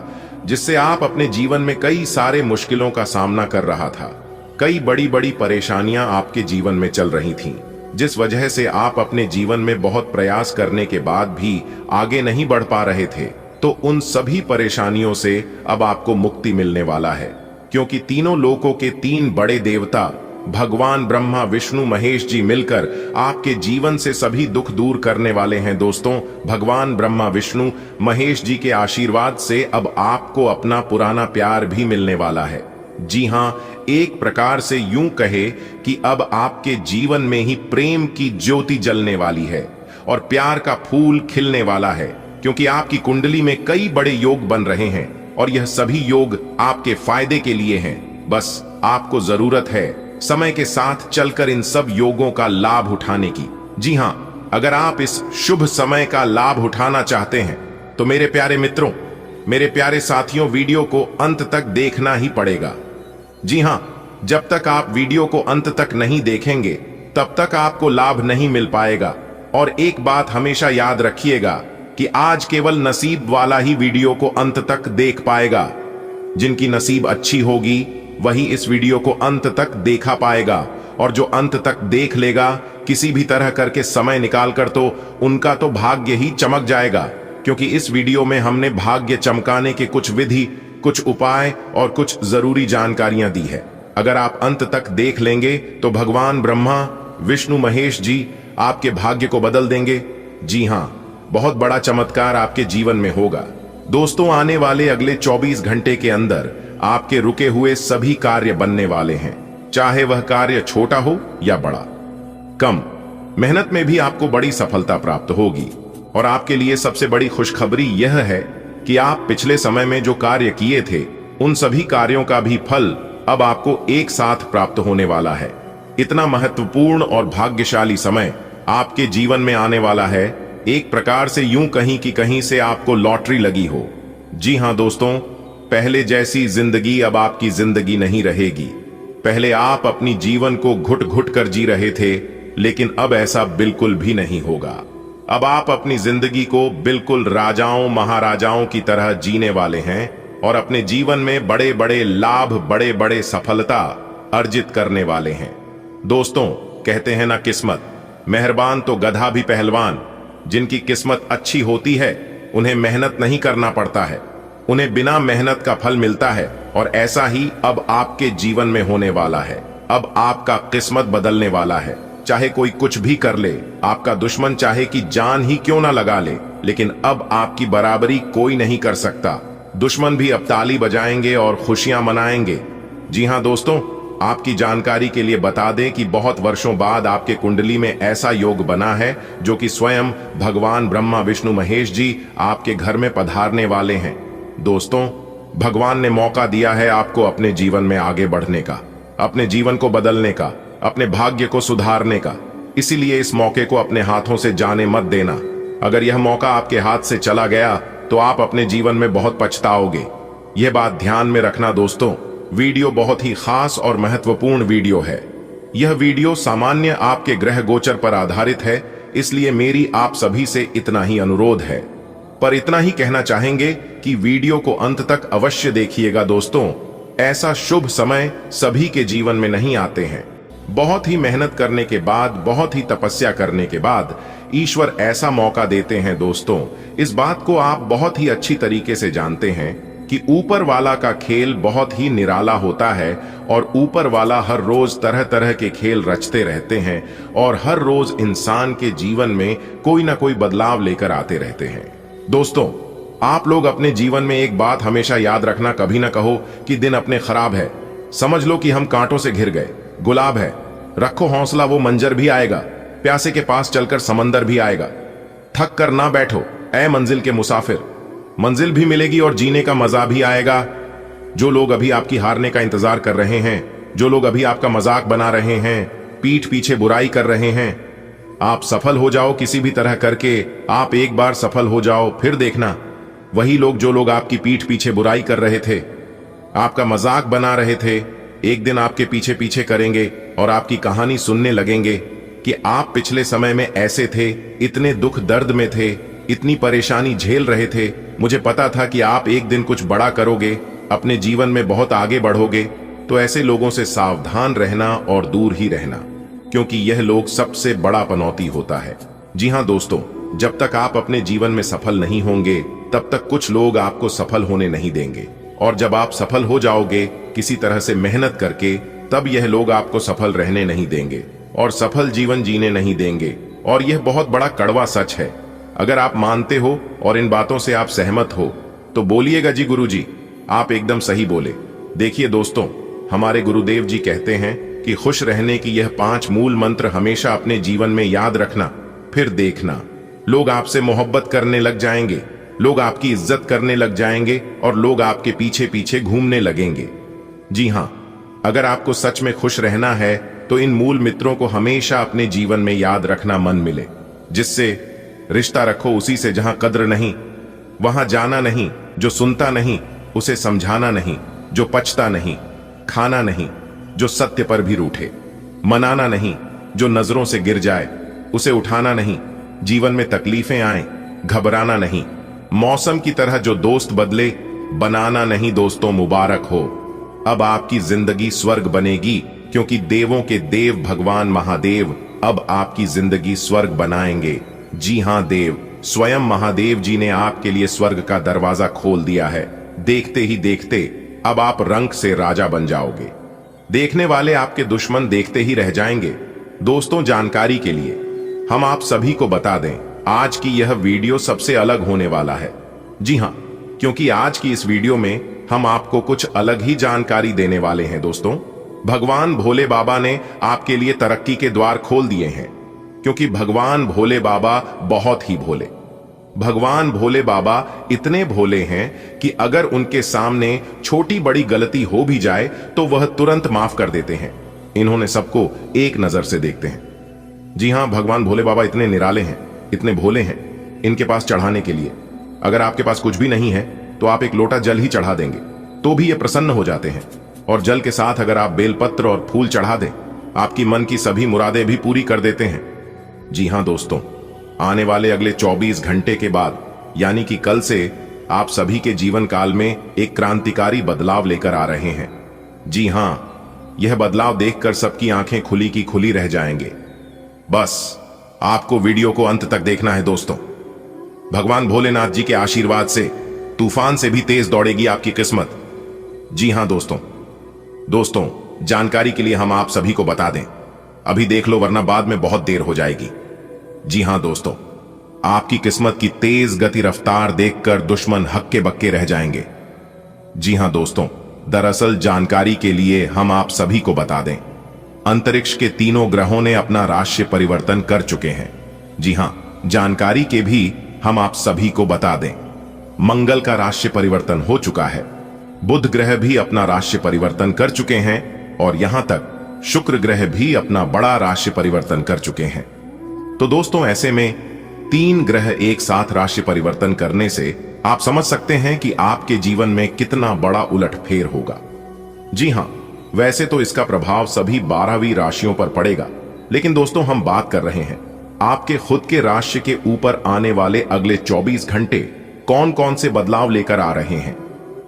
जिससे आप अपने जीवन में कई सारे मुश्किलों का सामना कर रहा था। कई बड़ी बड़ी परेशानियां आपके जीवन में चल रही थीं, जिस वजह से आप अपने जीवन में बहुत प्रयास करने के बाद भी आगे नहीं बढ़ पा रहे थे। तो उन सभी परेशानियों से अब आपको मुक्ति मिलने वाला है, क्योंकि तीनों लोकों के तीन बड़े देवता भगवान ब्रह्मा विष्णु महेश जी मिलकर आपके जीवन से सभी दुख दूर करने वाले हैं। दोस्तों, भगवान ब्रह्मा विष्णु महेश जी के आशीर्वाद से अब आपको अपना पुराना प्यार भी मिलने वाला है। जी हां, एक प्रकार से यूं कहे कि अब आपके जीवन में ही प्रेम की ज्योति जलने वाली है और प्यार का फूल खिलने वाला है, क्योंकि आपकी कुंडली में कई बड़े योग बन रहे हैं और यह सभी योग आपके फायदे के लिए हैं। बस आपको जरूरत है समय के साथ चलकर इन सब योगों का लाभ उठाने की। जी हां, अगर आप इस शुभ समय का लाभ उठाना चाहते हैं तो मेरे प्यारे मित्रों, मेरे प्यारे साथियों, वीडियो को अंत तक देखना ही पड़ेगा। जी हां, जब तक आप वीडियो को अंत तक नहीं देखेंगे तब तक आपको लाभ नहीं मिल पाएगा। और एक बात हमेशा याद रखिएगा कि आज केवल नसीब वाला ही वीडियो को अंत तक देख पाएगा। जिनकी नसीब अच्छी होगी वही इस वीडियो को अंत तक देखा पाएगा, और जो अंत तक देख लेगा किसी भी तरह करके समय निकालकर, तो उनका तो भाग्य ही चमक जाएगा, क्योंकि इस वीडियो में हमने भाग्य चमकाने के कुछ विधि, कुछ उपाय और कुछ जरूरी जानकारियां दी है। अगर आप अंत तक देख लेंगे तो भगवान ब्रह्मा विष्णु महेश जी आपके भाग्य को बदल देंगे। जी हां, बहुत बड़ा चमत्कार आपके जीवन में होगा। दोस्तों, आने वाले अगले 24 घंटे के अंदर आपके रुके हुए सभी कार्य बनने वाले हैं, चाहे वह कार्य छोटा हो या बड़ा। कम मेहनत में भी आपको बड़ी सफलता प्राप्त होगी। और आपके लिए सबसे बड़ी खुशखबरी यह है कि आप पिछले समय में जो कार्य किए थे उन सभी कार्यों का भी फल अब आपको एक साथ प्राप्त होने वाला है। इतना महत्वपूर्ण और भाग्यशाली समय आपके जीवन में आने वाला है, एक प्रकार से यूं कहीं कि कहीं से आपको लॉटरी लगी हो। जी हां दोस्तों, पहले जैसी जिंदगी अब आपकी जिंदगी नहीं रहेगी। पहले आप अपनी जीवन को घुट घुट कर जी रहे थे, लेकिन अब ऐसा बिल्कुल भी नहीं होगा। अब आप अपनी जिंदगी को बिल्कुल राजाओं महाराजाओं की तरह जीने वाले हैं और अपने जीवन में बड़े बड़े लाभ, बड़े बड़े सफलता अर्जित करने वाले हैं। दोस्तों, कहते हैं ना, किस्मत मेहरबान तो गधा भी पहलवान। जिनकी किस्मत अच्छी होती है उन्हें मेहनत नहीं करना पड़ता है, उन्हें बिना मेहनत का फल मिलता है। और ऐसा ही अब आपके जीवन में होने वाला है। अब आपका किस्मत बदलने वाला है। चाहे कोई कुछ भी कर ले, आपका दुश्मन चाहे कि जान ही क्यों ना लगा ले, लेकिन अब आपकी बराबरी कोई नहीं कर सकता। दुश्मन भी अब ताली बजाएंगे और खुशियां मनाएंगे। जी हां दोस्तों, आपकी जानकारी के लिए बता दें कि बहुत वर्षों बाद आपके कुंडली में ऐसा योग बना है जो कि स्वयं भगवान ब्रह्मा विष्णु महेश जी आपके घर में पधारने वाले हैं। दोस्तों, भगवान ने मौका दिया है आपको अपने जीवन में आगे बढ़ने का, अपने जीवन को बदलने का, अपने भाग्य को सुधारने का। इसीलिए इस मौके को अपने हाथों से जाने मत देना। अगर यह मौका आपके हाथ से चला गया तो आप अपने जीवन में बहुत पछताओगे। यह बात ध्यान में रखना दोस्तों। वीडियो बहुत ही खास और महत्वपूर्ण वीडियो है। यह वीडियो सामान्य आपके ग्रह गोचर पर आधारित है, इसलिए मेरी आप सभी से इतना ही अनुरोध है। पर इतना ही कहना चाहेंगे कि वीडियो को अंत तक अवश्य देखिएगा दोस्तों। ऐसा शुभ समय सभी के जीवन में नहीं आते हैं। बहुत ही मेहनत करने के बाद, बहुत ही तपस्या करने के बाद ईश्वर ऐसा मौका देते हैं दोस्तों। इस बात को आप बहुत ही अच्छी तरीके से जानते हैं कि ऊपर वाला का खेल बहुत ही निराला होता है और ऊपर वाला हर रोज तरह तरह के खेल रचते रहते हैं और हर रोज इंसान के जीवन में कोई ना कोई बदलाव लेकर आते रहते हैं। दोस्तों, आप लोग अपने जीवन में एक बात हमेशा याद रखना, कभी ना कहो कि दिन अपने खराब है। समझ लो कि हम कांटों से घिर गए। गुलाब है, रखो हौसला, वो मंजर भी आएगा। प्यासे के पास चलकर समंदर भी आएगा। थक कर ना बैठो ऐ मंजिल के मुसाफिर, मंजिल भी मिलेगी और जीने का मजा भी आएगा। जो लोग अभी आपकी हारने का इंतजार कर रहे हैं, जो लोग अभी आपका मजाक बना रहे हैं, पीठ पीछे बुराई कर रहे हैं, आप सफल हो जाओ किसी भी तरह करके। आप एक बार सफल हो जाओ, फिर देखना वही लोग, जो लोग आपकी पीठ पीछे बुराई कर रहे थे, आपका मजाक बना रहे थे, एक दिन आपके पीछे पीछे करेंगे और आपकी कहानी सुनने लगेंगे कि आप पिछले समय में ऐसे थे, इतने दुख दर्द में थे, इतनी परेशानी झेल रहे थे। मुझे पता था कि आप एक दिन कुछ बड़ा करोगे, अपने जीवन में बहुत आगे बढ़ोगे। तो ऐसे लोगों से सावधान रहना और दूर ही रहना, क्योंकि यह लोग सबसे बड़ा पनौती होता है। जी हां दोस्तों, जब तक आप अपने जीवन में सफल नहीं होंगे तब तक कुछ लोग आपको सफल होने नहीं देंगे, और जब आप सफल हो जाओगे किसी तरह से मेहनत करके, तब यह लोग आपको सफल रहने नहीं देंगे और सफल जीवन जीने नहीं देंगे। और यह बहुत बड़ा कड़वा सच है। अगर आप मानते हो और इन बातों से आप सहमत हो तो बोलिएगा जी गुरुजी, आप एकदम सही बोले। देखिए दोस्तों, हमारे गुरुदेव जी कहते हैं कि खुश रहने की यह 5 मूल मंत्र हमेशा अपने जीवन में याद रखना। फिर देखना, लोग आपसे मोहब्बत करने लग जाएंगे, लोग आपकी इज्जत करने लग जाएंगे और लोग आपके पीछे पीछे घूमने लगेंगे। जी हां, अगर आपको सच में खुश रहना है तो इन मूल मित्रों को हमेशा अपने जीवन में याद रखना मन मिले। जिससे रिश्ता रखो उसी से जहां कद्र नहीं, वहां जाना नहीं, जो सुनता नहीं उसे समझाना नहीं, जो पचता नहीं, खाना नहीं, जो सत्य पर भी रूठे, मनाना नहीं, जो नजरों से गिर जाए उसे उठाना नहीं, जीवन में तकलीफें आए घबराना नहीं, मौसम की तरह जो दोस्त बदले बनाना नहीं। दोस्तों मुबारक हो, अब आपकी जिंदगी स्वर्ग बनेगी, क्योंकि देवों के देव भगवान महादेव अब आपकी जिंदगी स्वर्ग बनाएंगे। जी हां, देव स्वयं महादेव जी ने आपके लिए स्वर्ग का दरवाजा खोल दिया है। देखते ही देखते अब आप रंक से राजा बन जाओगे। देखने वाले आपके दुश्मन देखते ही रह जाएंगे। दोस्तों, जानकारी के लिए हम आप सभी को बता दें, आज की यह वीडियो सबसे अलग होने वाला है। जी हां, क्योंकि आज की इस वीडियो में हम आपको कुछ अलग ही जानकारी देने वाले हैं। दोस्तों, भगवान भोले बाबा ने आपके लिए तरक्की के द्वार खोल दिए हैं, क्योंकि भगवान भोले बाबा बहुत ही भोले, भगवान भोले बाबा इतने भोले हैं कि अगर उनके सामने छोटी बड़ी गलती हो भी जाए तो वह तुरंत माफ कर देते हैं। इन्होंने सबको एक नजर से देखते हैं। जी हां, भगवान भोले बाबा इतने निराले हैं, इतने भोले हैं, इनके पास चढ़ाने के लिए अगर आपके पास कुछ भी नहीं है तो आप एक लोटा जल ही चढ़ा देंगे तो भी ये प्रसन्न हो जाते हैं। और जल के साथ अगर आप बेलपत्र और फूल चढ़ा दें, आपकी मन की सभी मुरादें भी पूरी कर देते हैं। जी हां दोस्तों, आने वाले अगले 24 घंटे के बाद यानी कि कल से आप सभी के जीवन काल में एक क्रांतिकारी बदलाव लेकर आ रहे हैं। जी हां, यह बदलाव देखकर सबकी आंखें खुली की खुली रह जाएंगे। बस आपको वीडियो को अंत तक देखना है। दोस्तों, भगवान भोलेनाथ जी के आशीर्वाद से तूफान से भी तेज दौड़ेगी आपकी किस्मत। जी हां दोस्तों, जानकारी के लिए हम आप सभी को बता दें, अभी देख लो वरना बाद में बहुत देर हो जाएगी। जी हां दोस्तों, आपकी किस्मत की तेज गति रफ्तार देखकर दुश्मन हक्के बक्के रह जाएंगे। जी हां दोस्तों, दरअसल जानकारी के लिए हम आप सभी को बता दें, अंतरिक्ष के तीनों ग्रहों ने अपना राशि परिवर्तन कर चुके हैं। जी हां, जानकारी के भी हम आप सभी को बता दें, मंगल का राशि परिवर्तन हो चुका है, बुध ग्रह भी अपना राशि परिवर्तन कर चुके हैं और यहां तक शुक्र ग्रह भी अपना बड़ा राशि परिवर्तन कर चुके हैं। तो दोस्तों, ऐसे में 3 ग्रह एक साथ राशि परिवर्तन करने से आप समझ सकते हैं कि आपके जीवन में कितना बड़ा उलटफेर होगा। जी हां, वैसे तो इसका प्रभाव सभी 12वीं राशियों पर पड़ेगा, लेकिन दोस्तों हम बात कर रहे हैं आपके खुद के राशि के ऊपर आने वाले अगले 24 घंटे कौन कौन से बदलाव लेकर आ रहे हैं।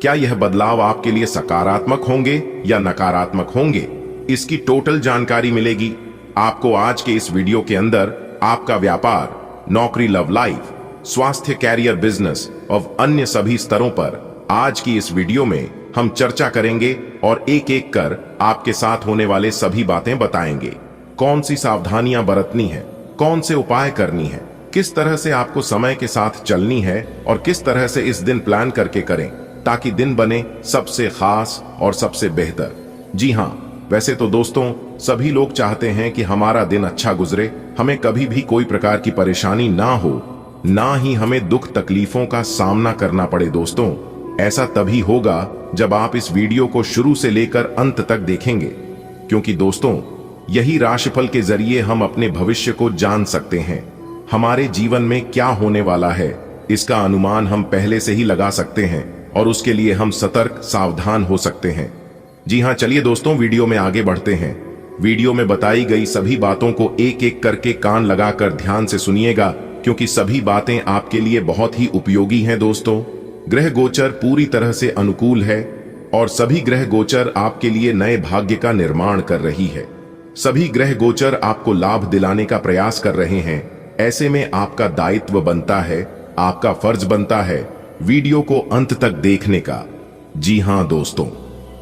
क्या यह बदलाव आपके लिए सकारात्मक होंगे या नकारात्मक होंगे, इसकी टोटल जानकारी मिलेगी आपको आज के इस वीडियो के अंदर। आपका व्यापार, नौकरी, लव लाइफ, स्वास्थ्य, कैरियर, बिजनेस और अन्य सभी स्तरों पर आज की इस वीडियो में हम चर्चा करेंगे और एक एक कर आपके साथ होने वाले सभी बातें बताएंगे। कौन सी सावधानियां बरतनी है, कौन से उपाय करनी है, किस तरह से आपको समय के साथ चलनी है और किस तरह से इस दिन प्लान करके करें ताकि दिन बने सबसे खास और सबसे बेहतर। जी हां, वैसे तो दोस्तों सभी लोग चाहते हैं कि हमारा दिन अच्छा गुजरे, हमें कभी भी कोई प्रकार की परेशानी ना हो, ना ही हमें दुख तकलीफों का सामना करना पड़े। दोस्तों, ऐसा तभी होगा जब आप इस वीडियो को शुरू से लेकर अंत तक देखेंगे, क्योंकि दोस्तों यही राशिफल के जरिए हम अपने भविष्य को जान सकते हैं। हमारे जीवन में क्या होने वाला है इसका अनुमान हम पहले से ही लगा सकते हैं और उसके लिए हम सतर्क सावधान हो सकते हैं। जी हां, चलिए दोस्तों वीडियो में आगे बढ़ते हैं। वीडियो में बताई गई सभी बातों को एक एक करके कान लगाकर ध्यान से सुनिएगा, क्योंकि सभी बातें आपके लिए बहुत ही उपयोगी हैं। दोस्तों, ग्रह गोचर पूरी तरह से अनुकूल है और सभी ग्रह गोचर आपके लिए नए भाग्य का निर्माण कर रही है। सभी ग्रह गोचर आपको लाभ दिलाने का प्रयास कर रहे हैं। ऐसे में आपका दायित्व बनता है, आपका फर्ज बनता है वीडियो को अंत तक देखने का। जी हां दोस्तों,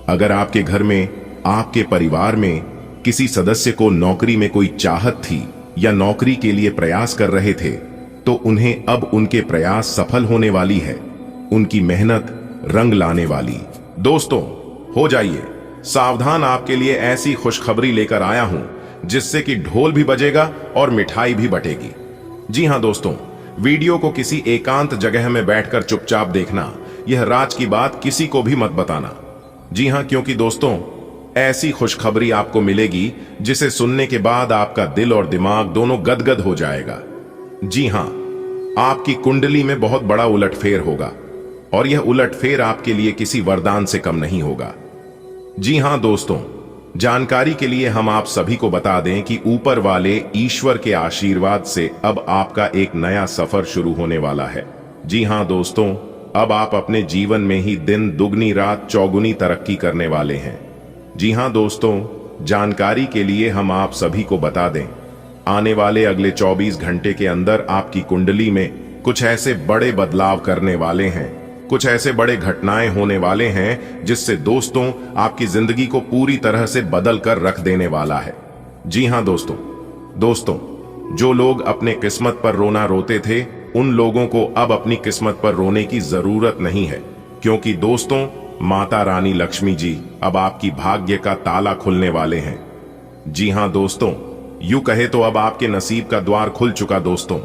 अगर आपके घर में, आपके परिवार में किसी सदस्य को नौकरी में कोई चाहत थी या नौकरी के लिए प्रयास कर रहे थे, तो उन्हें अब उनके प्रयास सफल होने वाली है, उनकी मेहनत रंग लाने वाली। दोस्तों हो जाइए सावधान, आपके लिए ऐसी खुशखबरी लेकर आया हूं जिससे कि ढोल भी बजेगा और मिठाई भी बटेगी। जी हां दोस्तों, वीडियो को किसी एकांत जगह में बैठकर चुपचाप देखना, यह राज की बात किसी को भी मत बताना। जी हां, क्योंकि दोस्तों ऐसी खुशखबरी आपको मिलेगी जिसे सुनने के बाद आपका दिल और दिमाग दोनों गदगद हो जाएगा। जी हां, आपकी कुंडली में बहुत बड़ा उलटफेर होगा और यह उलटफेर आपके लिए किसी वरदान से कम नहीं होगा। जी हां दोस्तों, जानकारी के लिए हम आप सभी को बता दें कि ऊपर वाले ईश्वर के आशीर्वाद से अब आपका एक नया सफर शुरू होने वाला है। जी हां दोस्तों, अब आप अपने जीवन में ही दिन दुगनी रात चौगुनी तरक्की करने वाले हैं। जी हां दोस्तों, जानकारी के लिए हम आप सभी को बता दें, आने वाले अगले 24 घंटे के अंदर आपकी कुंडली में कुछ ऐसे बड़े बदलाव करने वाले हैं, कुछ ऐसे बड़े घटनाएं होने वाले हैं जिससे दोस्तों आपकी जिंदगी को पूरी तरह से बदल कर रख देने वाला है। जी हां दोस्तों, जो लोग अपने किस्मत पर रोना रोते थे, उन लोगों को अब अपनी किस्मत पर रोने की जरूरत नहीं है, क्योंकि दोस्तों माता रानी लक्ष्मी जी अब आपकी भाग्य का ताला खुलने वाले हैं। जी हां दोस्तों, यूं कहे तो अब आपके नसीब का द्वार खुल चुका। दोस्तों,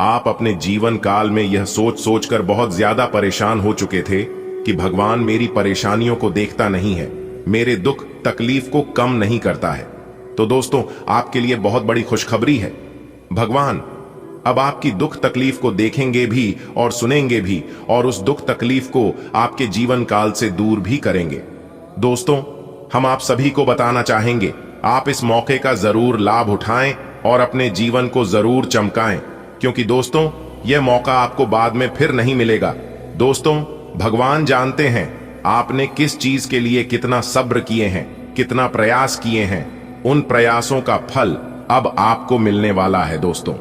आप अपने जीवन काल में यह सोच सोचकर बहुत ज्यादा परेशान हो चुके थे कि भगवान मेरी परेशानियों को देखता नहीं है, मेरे दुख तकलीफ को कम नहीं करता है। तो दोस्तों आपके लिए बहुत बड़ी खुशखबरी है, भगवान अब आपकी दुख तकलीफ को देखेंगे भी और सुनेंगे भी, और उस दुख तकलीफ को आपके जीवन काल से दूर भी करेंगे। दोस्तों हम आप सभी को बताना चाहेंगे, आप इस मौके का जरूर लाभ उठाएं और अपने जीवन को जरूर चमकाएं, क्योंकि दोस्तों यह मौका आपको बाद में फिर नहीं मिलेगा। दोस्तों भगवान जानते हैं आपने किस चीज के लिए कितना सब्र किए हैं, कितना प्रयास किए हैं, उन प्रयासों का फल अब आपको मिलने वाला है। दोस्तों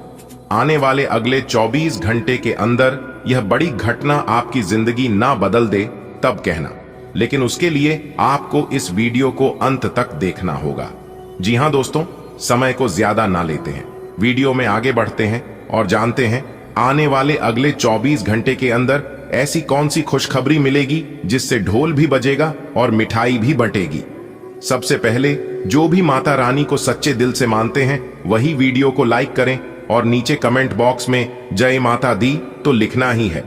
आने वाले अगले 24 घंटे के अंदर यह बड़ी घटना आपकी जिंदगी ना बदल दे तब कहना, लेकिन उसके लिए आपको इस वीडियो को अंत तक देखना होगा। जी हां दोस्तों, समय को ज्यादा ना लेते हैं, वीडियो में आगे बढ़ते हैं और जानते हैं आने वाले अगले 24 घंटे के अंदर ऐसी कौन सी खुशखबरी मिलेगी जिससे ढोल भी बजेगा और मिठाई भी बटेगी। सबसे पहले जो भी माता रानी को सच्चे दिल से मानते हैं वही वीडियो को लाइक करें और नीचे कमेंट बॉक्स में जय माता दी तो लिखना ही है।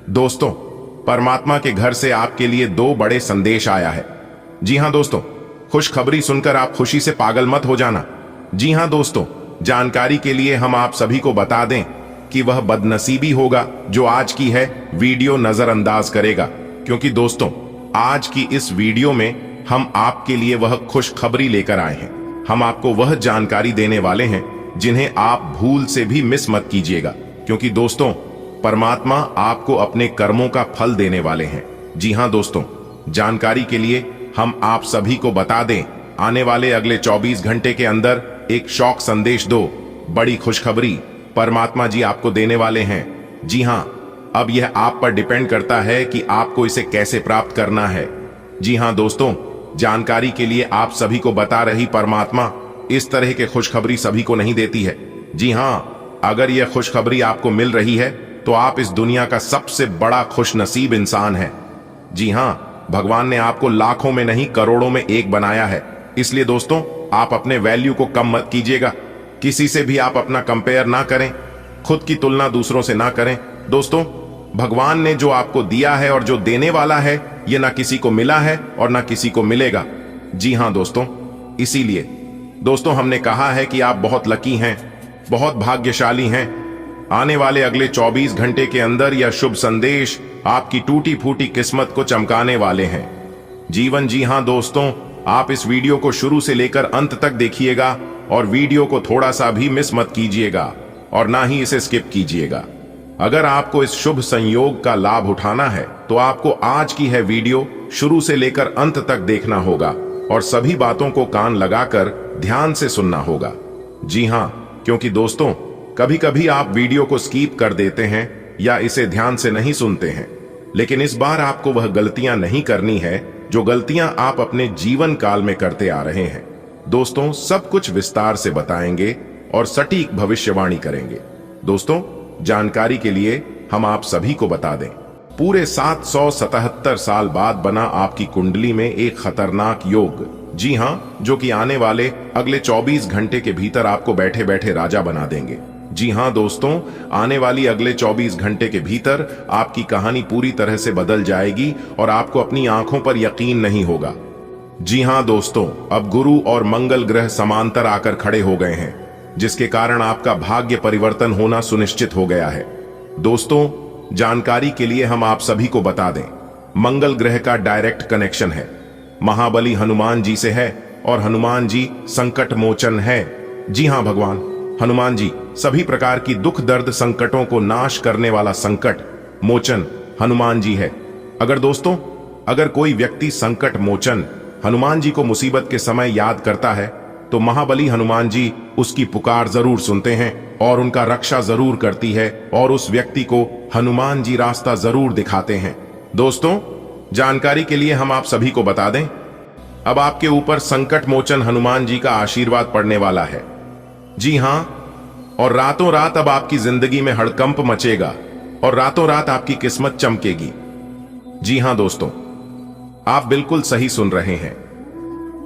दोस्तों परमात्मा के घर से आपके लिए 2 बड़े संदेश आया है। जी हां दोस्तों, खुशखबरी सुनकर आप खुशी से पागल मत हो जाना। जी हां दोस्तों, जानकारी के लिए हम आप सभी को बता दें कि वह बदनसीबी होगा जो आज की है वीडियो नजरअंदाज करेगा, क्योंकि दोस्तों आज की इस वीडियो में हम आपके लिए वह खुशखबरी लेकर आए हैं। हम आपको वह जानकारी देने वाले हैं जिन्हें आप भूल से भी मिस मत कीजिएगा, क्योंकि दोस्तों परमात्मा आपको अपने कर्मों का फल देने वाले हैं। जी हां दोस्तों, जानकारी के लिए हम आप सभी को बता दें, आने वाले अगले 24 घंटे के अंदर एक शॉक संदेश 2 बड़ी खुशखबरी परमात्मा जी आपको देने वाले हैं। जी हां, अब यह आप पर डिपेंड करता है कि आपको इसे कैसे प्राप्त करना है। जी हां दोस्तों, जानकारी के लिए आप सभी को बता रही परमात्मा इस तरह के खुशखबरी सभी को नहीं देती है। जी हां, अगर यह खुशखबरी आपको मिल रही है तो आप इस दुनिया का सबसे बड़ा खुशनसीब इंसान हैं। जी हां, भगवान ने आपको लाखों में नहीं करोड़ों में एक बनाया है, इसलिए दोस्तों आप अपने वैल्यू को कम मत कीजिएगा। किसी से भी आप अपना कंपेयर ना करें, खुद की तुलना दूसरों से ना करें। दोस्तों भगवान ने जो आपको दिया है और जो देने वाला है यह ना किसी को मिला है और ना किसी को मिलेगा। जी हां दोस्तों, इसीलिए दोस्तों हमने कहा है कि आप बहुत लकी हैं, बहुत भाग्यशाली हैं। आने वाले अगले 24 घंटे के अंदर यह शुभ संदेश आपकी टूटी फूटी किस्मत को चमकाने वाले हैं। जीवन जी हां दोस्तों, आप इस वीडियो को शुरू से लेकर अंत तक देखिएगा और वीडियो को थोड़ा सा भी मिस मत कीजिएगा और ना ही इसे स्किप कीजिएगा। अगर आपको इस शुभ संयोग का लाभ उठाना है तो आपको आज की है वीडियो शुरू से लेकर अंत तक देखना होगा और सभी बातों को कान लगाकर ध्यान से सुनना होगा। जी हां, क्योंकि दोस्तों कभी कभी आप वीडियो को स्किप कर देते हैं या इसे ध्यान से नहीं सुनते हैं। लेकिन इस बार आपको वह गलतियां नहीं करनी है जो गलतियां आप अपने जीवन काल में करते आ रहे हैं। दोस्तों, सब कुछ विस्तार से बताएंगे और सटीक भविष्यवाणी करेंगे। दोस्तों, जानकारी के लिए हम आप सभी को बता दें, पूरे 777 साल बाद बना आपकी कुंडली में एक खतरनाक योग, जी हां, जो कि आने वाले अगले 24 घंटे के भीतर आपको बैठे बैठे राजा बना देंगे। जी हां दोस्तों, आने वाली अगले 24 घंटे के भीतर आपकी कहानी पूरी तरह से बदल जाएगी और आपको अपनी आंखों पर यकीन नहीं होगा। जी हां दोस्तों, अब गुरु और मंगल ग्रह समांतर आकर खड़े हो गए हैं, जिसके कारण आपका भाग्य परिवर्तन होना सुनिश्चित हो गया है। दोस्तों, जानकारी के लिए हम आप सभी को बता दें, मंगल ग्रह का डायरेक्ट कनेक्शन है महाबली हनुमान जी से है और हनुमान जी संकट मोचन है। जी हां, भगवान हनुमान जी सभी प्रकार की दुख दर्द संकटों को नाश करने वाला संकट मोचन हनुमान जी है। अगर कोई व्यक्ति संकट मोचन हनुमान जी को मुसीबत के समय याद करता है तो महाबली हनुमान जी उसकी पुकार जरूर सुनते हैं और उनका रक्षा जरूर करती है और उस व्यक्ति को हनुमान जी रास्ता जरूर दिखाते हैं। दोस्तों, जानकारी के लिए हम आप सभी को बता दें, अब आपके ऊपर संकट मोचन हनुमान जी का आशीर्वाद पड़ने वाला है। जी हां, और रातों रात अब आपकी जिंदगी में हड़कंप मचेगा और रातों रात आपकी किस्मत चमकेगी। जी हां दोस्तों, आप बिल्कुल सही सुन रहे हैं।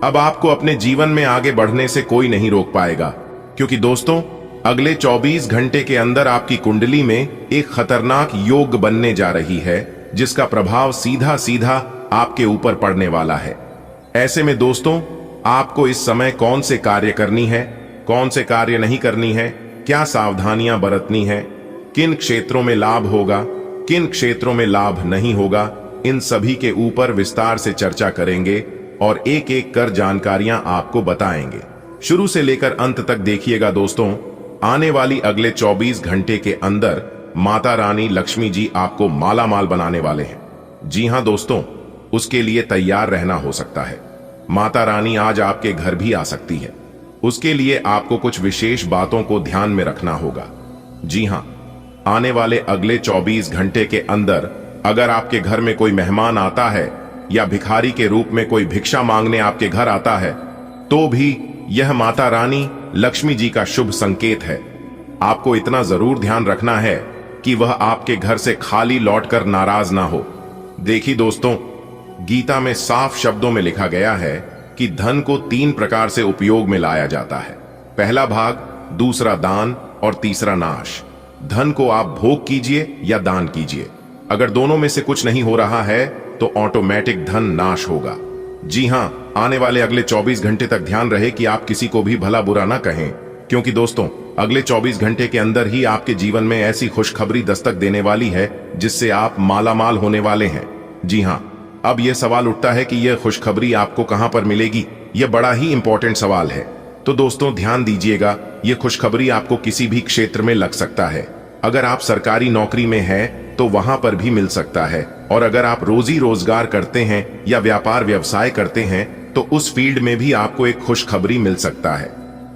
अब आपको अपने जीवन में आगे बढ़ने से कोई नहीं रोक पाएगा, क्योंकि दोस्तों, अगले 24 घंटे के अंदर आपकी कुंडली में एक खतरनाक योग बनने जा रही है, जिसका प्रभाव सीधा सीधा आपके ऊपर पड़ने वाला है। ऐसे में दोस्तों, आपको इस समय कौन से कार्य करनी है, कौन से कार्य नहीं करनी है, क्या सावधानियां बरतनी है, किन क्षेत्रों में लाभ होगा, किन क्षेत्रों में लाभ नहीं होगा, इन सभी के ऊपर विस्तार से चर्चा करेंगे और एक एक कर जानकारियां आपको बताएंगे। शुरू से लेकर अंत तक देखिएगा दोस्तों। आने वाली अगले 24 घंटे के अंदर माता रानी लक्ष्मी जी आपको माला माल बनाने वाले हैं। जी हां दोस्तों, उसके लिए तैयार रहना हो सकता है। माता रानी आज आपके घर भी आ सकती है। उसके लिए आपको कुछ विशेष बातों को ध्यान में रखना होगा। जी हां, आने वाले अगले 24 घंटे के अंदर अगर आपके घर में कोई मेहमान आता है या भिखारी के रूप में कोई भिक्षा मांगने आपके घर आता है, तो भी यह माता रानी लक्ष्मी जी का शुभ संकेत है। आपको इतना जरूर ध्यान रखना है कि वह आपके घर से खाली लौटकर नाराज ना हो। देखिए दोस्तों, गीता में साफ शब्दों में लिखा गया है कि धन को 3 प्रकार से उपयोग में लाया जाता है। पहला भाग, दूसरा दान और तीसरा नाश। धन को आप भोग कीजिए या दान कीजिए। अगर दोनों में से कुछ नहीं हो रहा है तो ऑटोमेटिक धन नाश होगा। जी हां, आने वाले अगले 24 घंटे तक ध्यान रहे कि आप किसी को भी भला बुरा ना कहें, क्योंकि दोस्तों, अगले 24 घंटे के अंदर ही आपके जीवन में ऐसी खुशखबरी दस्तक देने वाली है जिससे आप मालामाल होने वाले हैं। जी हां, अब यह सवाल उठता है कि यह खुशखबरी आपको कहां पर मिलेगी। यह बड़ा ही इंपॉर्टेंट सवाल है। तो दोस्तों, ध्यान दीजिएगा, यह खुशखबरी आपको किसी भी क्षेत्र में लग सकता है। अगर आप सरकारी नौकरी में हैं तो वहां पर भी मिल सकता है, और अगर आप रोजी रोजगार करते हैं या व्यापार व्यवसाय करते हैं तो उस फील्ड में भी आपको एक खुशखबरी मिल सकता है।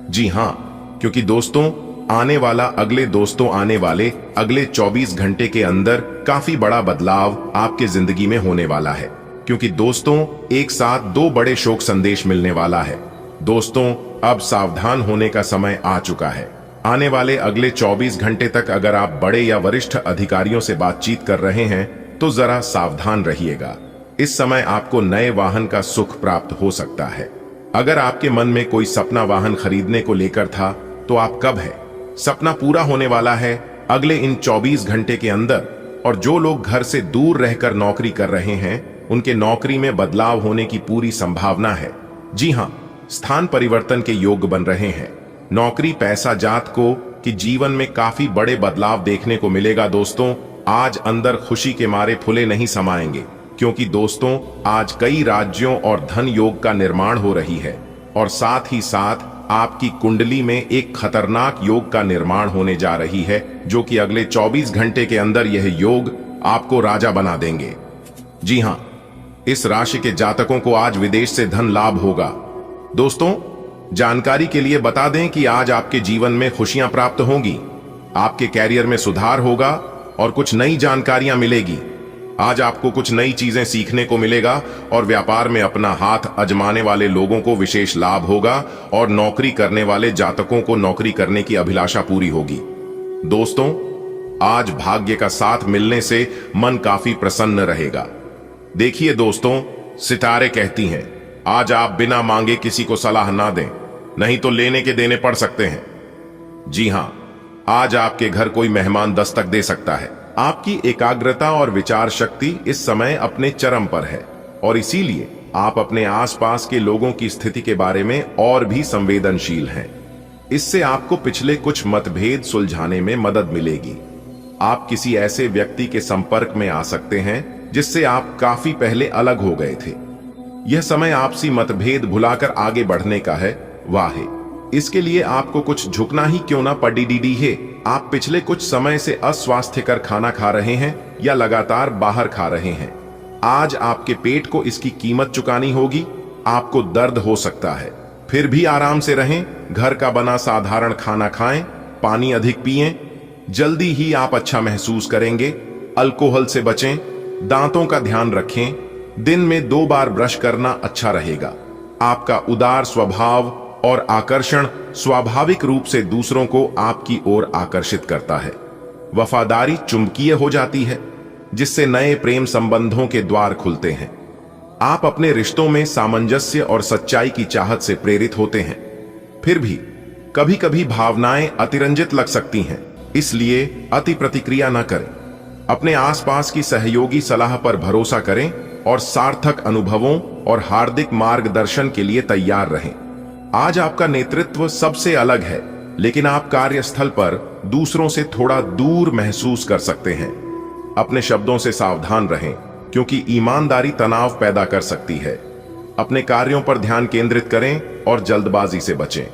जी हां, क्योंकि दोस्तों, आने वाले अगले 24 घंटे के अंदर काफी बड़ा बदलाव आपके जिंदगी में होने वाला है, क्योंकि दोस्तों, एक साथ 2 बड़े शोक संदेश मिलने वाला है। दोस्तों, अब सावधान होने का समय आ चुका है। आने वाले अगले 24 घंटे तक अगर आप बड़े या वरिष्ठ अधिकारियों से बातचीत कर रहे हैं तो जरा सावधान रहिएगा। इस समय आपको नए वाहन का सुख प्राप्त हो सकता है। अगर आपके मन में कोई सपना वाहन खरीदने को लेकर था तो आप कब है, सपना पूरा होने वाला है अगले इन 24 घंटे के अंदर। और जो लोग घर से दूर रहकर नौकरी कर रहे हैं, उनके नौकरी में बदलाव होने की पूरी संभावना है। जी हां, स्थान परिवर्तन के योग बन रहे हैं। नौकरी पैसा जात को कि जीवन में काफी बड़े बदलाव देखने को मिलेगा। दोस्तों, आज अंदर खुशी के मारे फुले नहीं समाएंगे, क्योंकि दोस्तों, आज कई राज्यों और धन योग का निर्माण हो रही है, और साथ ही साथ आपकी कुंडली में एक खतरनाक योग का निर्माण होने जा रही है, जो कि अगले 24 घंटे के अंदर यह योग आपको राजा बना देंगे। जी हां, इस राशि के जातकों को आज विदेश से धन लाभ होगा। दोस्तों, जानकारी के लिए बता दें कि आज आपके जीवन में खुशियां प्राप्त होंगी, आपके कैरियर में सुधार होगा और कुछ नई जानकारियां मिलेगी। आज आपको कुछ नई चीजें सीखने को मिलेगा और व्यापार में अपना हाथ आजमाने वाले लोगों को विशेष लाभ होगा और नौकरी करने वाले जातकों को नौकरी करने की अभिलाषा पूरी होगी। दोस्तों, आज भाग्य का साथ मिलने से मन काफी प्रसन्न रहेगा। देखिए दोस्तों, सितारे कहती हैं आज आप बिना मांगे किसी को सलाह ना दें, नहीं तो लेने के देने पड़ सकते हैं। जी हां, आज आपके घर कोई मेहमान दस्तक दे सकता है। आपकी एकाग्रता और विचार शक्ति इस समय अपने चरम पर है और इसीलिए आप अपने आसपास के लोगों की स्थिति के बारे में और भी संवेदनशील हैं। इससे आपको पिछले कुछ मतभेद सुलझाने में मदद मिलेगी। आप किसी ऐसे व्यक्ति के संपर्क में आ सकते हैं जिससे आप काफी पहले अलग हो गए थे। यह समय आपसी मतभेद भुलाकर आगे बढ़ने का है। वाह, इसके लिए आपको कुछ झुकना ही क्यों ना पड़ी है। आप पिछले कुछ समय से अस्वास्थ्यकर खाना खा रहे हैं या लगातार बाहर खा रहे हैं। आज आपके पेट को इसकी कीमत चुकानी होगी। आपको दर्द हो सकता है, फिर भी आराम से रहें। घर का बना साधारण खाना खाएं, पानी अधिक पिएं, जल्दी ही आप अच्छा महसूस करेंगे। अल्कोहल से बचें, दांतों का ध्यान रखें, दिन में 2 बार ब्रश करना अच्छा रहेगा। आपका उदार स्वभाव और आकर्षण स्वाभाविक रूप से दूसरों को आपकी ओर आकर्षित करता है। वफादारी चुंबकीय हो जाती है, जिससे नए प्रेम संबंधों के द्वार खुलते हैं। आप अपने रिश्तों में सामंजस्य और सच्चाई की चाहत से प्रेरित होते हैं। फिर भी कभी कभी भावनाएं अतिरंजित लग सकती हैं, इसलिए अति प्रतिक्रिया न करें। अपने आसपास की सहयोगी सलाह पर भरोसा करें और सार्थक अनुभवों और हार्दिक मार्गदर्शन के लिए तैयार रहें। आज आपका नेतृत्व सबसे अलग है, लेकिन आप कार्यस्थल पर दूसरों से थोड़ा दूर महसूस कर सकते हैं। अपने शब्दों से सावधान रहें, क्योंकि ईमानदारी तनाव पैदा कर सकती है। अपने कार्यों पर ध्यान केंद्रित करें और जल्दबाजी से बचें।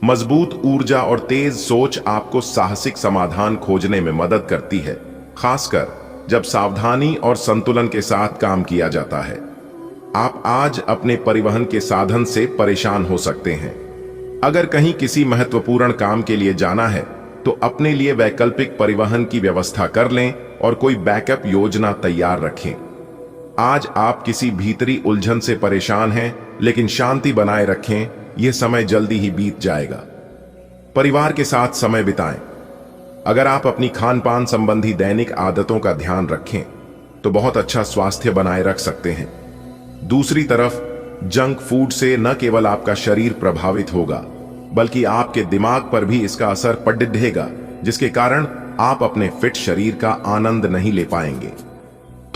मजबूत ऊर्जा और तेज सोच आपको साहसिक समाधान खोजने में मदद करती है, खासकर जब सावधानी और संतुलन के साथ काम किया जाता है। आप आज अपने परिवहन के साधन से परेशान हो सकते हैं। अगर कहीं किसी महत्वपूर्ण काम के लिए जाना है तो अपने लिए वैकल्पिक परिवहन की व्यवस्था कर लें और कोई बैकअप योजना तैयार रखें। आज आप किसी भीतरी उलझन से परेशान हैं, लेकिन शांति बनाए रखें, यह समय जल्दी ही बीत जाएगा। परिवार के साथ समय बिताएं। अगर आप अपनी खान पान संबंधी दैनिक आदतों का ध्यान रखें तो बहुत अच्छा स्वास्थ्य बनाए रख सकते हैं। दूसरी तरफ जंक फूड से न केवल आपका शरीर प्रभावित होगा, बल्कि आपके दिमाग पर भी इसका असर पड़ेगा, जिसके कारण आप अपने फिट शरीर का आनंद नहीं ले पाएंगे।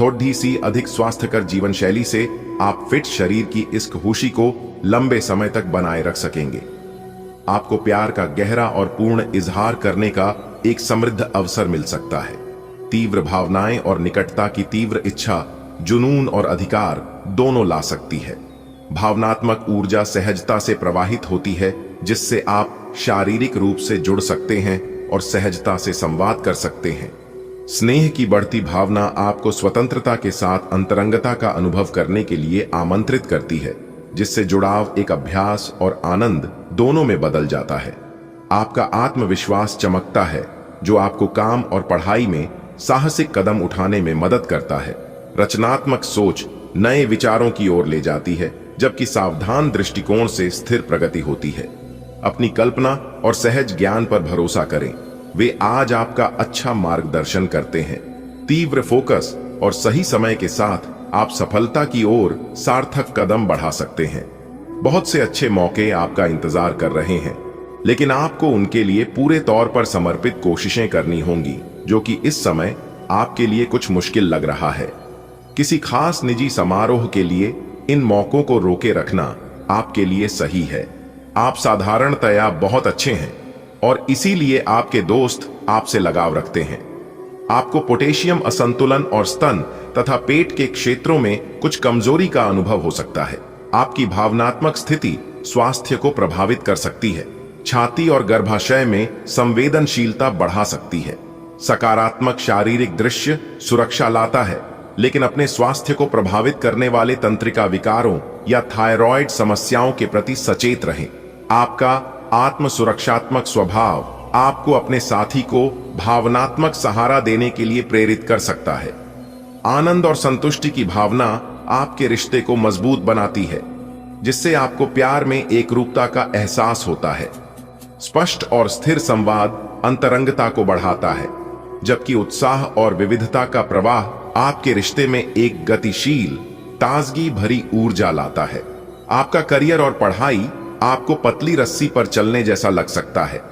थोड़ी सी अधिक स्वास्थ्यकर जीवन शैली से आप फिट शरीर की इस खुशी को लंबे समय तक बनाए रख सकेंगे। आपको प्यार का गहरा और पूर्ण इजहार करने का एक समृद्ध अवसर मिल सकता है। तीव्र भावनाएं और निकटता की तीव्र इच्छा जुनून और अधिकार दोनों ला सकती है। भावनात्मक ऊर्जा सहजता से प्रवाहित होती है, जिससे आप शारीरिक रूप से जुड़ सकते हैं और सहजता से संवाद कर सकते हैं। स्नेह की बढ़ती भावना आपको स्वतंत्रता के साथ अंतरंगता का अनुभव करने के लिए आमंत्रित करती है, जिससे जुड़ाव एक अभ्यास और आनंद दोनों में बदल जाता है। आपका आत्मविश्वास चमकता है, जो आपको काम और पढ़ाई में साहसिक कदम उठाने में मदद करता है। रचनात्मक सोच नए विचारों की ओर ले जाती है, जबकि सावधान दृष्टिकोण से स्थिर प्रगति होती है। अपनी कल्पना और सहज ज्ञान पर भरोसा करें, वे आज आपका अच्छा मार्गदर्शन करते हैं। तीव्र फोकस और सही समय के साथ आप सफलता की ओर सार्थक कदम बढ़ा सकते हैं। बहुत से अच्छे मौके आपका इंतजार कर रहे हैं, लेकिन आपको उनके लिए पूरे तौर पर समर्पित कोशिशें करनी होंगी, जो कि इस समय आपके लिए कुछ मुश्किल लग रहा है। किसी खास निजी समारोह के लिए इन मौकों को रोके रखना आपके लिए सही है। आप साधारणतया बहुत अच्छे हैं और इसीलिए आपके दोस्त आपसे लगाव रखते हैं। आपको पोटेशियम असंतुलन और स्तन तथा पेट के क्षेत्रों में कुछ कमजोरी का अनुभव हो सकता है। आपकी भावनात्मक स्थिति स्वास्थ्य को प्रभावित कर सकती है। छाती और गर्भाशय में संवेदनशीलता बढ़ा सकती है। सकारात्मक शारीरिक दृश्य सुरक्षा लाता है, लेकिन अपने स्वास्थ्य को प्रभावित करने वाले तंत्रिका विकारों या थायराइड समस्याओं के प्रति सचेत रहें। आपका आत्म सुरक्षात्मक स्वभाव आपको अपने साथी को भावनात्मक सहारा देने के लिए प्रेरित कर सकता है। आनंद और संतुष्टि की भावना आपके रिश्ते को मजबूत बनाती है, जिससे आपको प्यार में एकरूपता का एहसास होता है। स्पष्ट और स्थिर संवाद अंतरंगता को बढ़ाता है, जबकि उत्साह और विविधता का प्रवाह आपके रिश्ते में एक गतिशील, ताजगी भरी ऊर्जा लाता है। आपका करियर और पढ़ाई आपको पतली रस्सी पर चलने जैसा लग सकता है।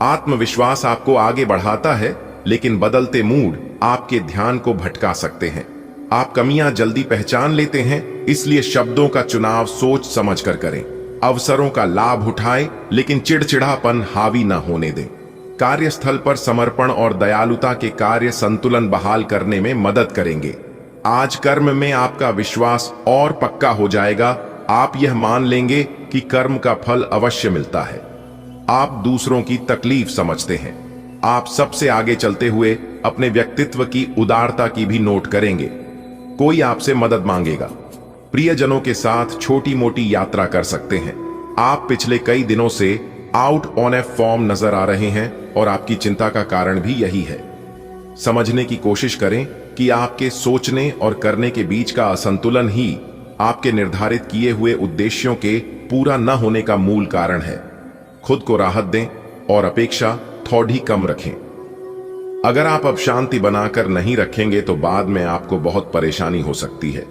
आत्मविश्वास आपको आगे बढ़ाता है, लेकिन बदलते मूड आपके ध्यान को भटका सकते हैं। आप कमियां जल्दी पहचान लेते हैं, इसलिए शब्दों का चुनाव सोच समझकर करें। अवसरों का लाभ उठाएं, लेकिन चिड़चिड़ापन हावी न होने दें। कार्यस्थल पर समर्पण और दयालुता के कार्य संतुलन बहाल करने में मदद करेंगे। आज कर्म में आपका विश्वास और पक्का हो जाएगा। आप यह मान लेंगे कि कर्म का फल अवश्य मिलता है। आप दूसरों की तकलीफ समझते हैं। आप सबसे आगे चलते हुए अपने व्यक्तित्व की उदारता की भी नोट करेंगे। कोई आपसे मदद मांगेगा। प्रियजनों के साथ छोटी मोटी यात्रा कर सकते हैं। आप पिछले कई दिनों से आउट ऑन ए फॉर्म नजर आ रहे हैं और आपकी चिंता का कारण भी यही है। समझने की कोशिश करें कि आपके सोचने और करने के बीच का असंतुलन ही आपके निर्धारित किए हुए उद्देश्यों के पूरा न होने का मूल कारण है। खुद को राहत दें और अपेक्षा थोड़ी कम रखें। अगर आप अब शांति बनाकर नहीं रखेंगे तो बाद में आपको बहुत परेशानी हो सकती है।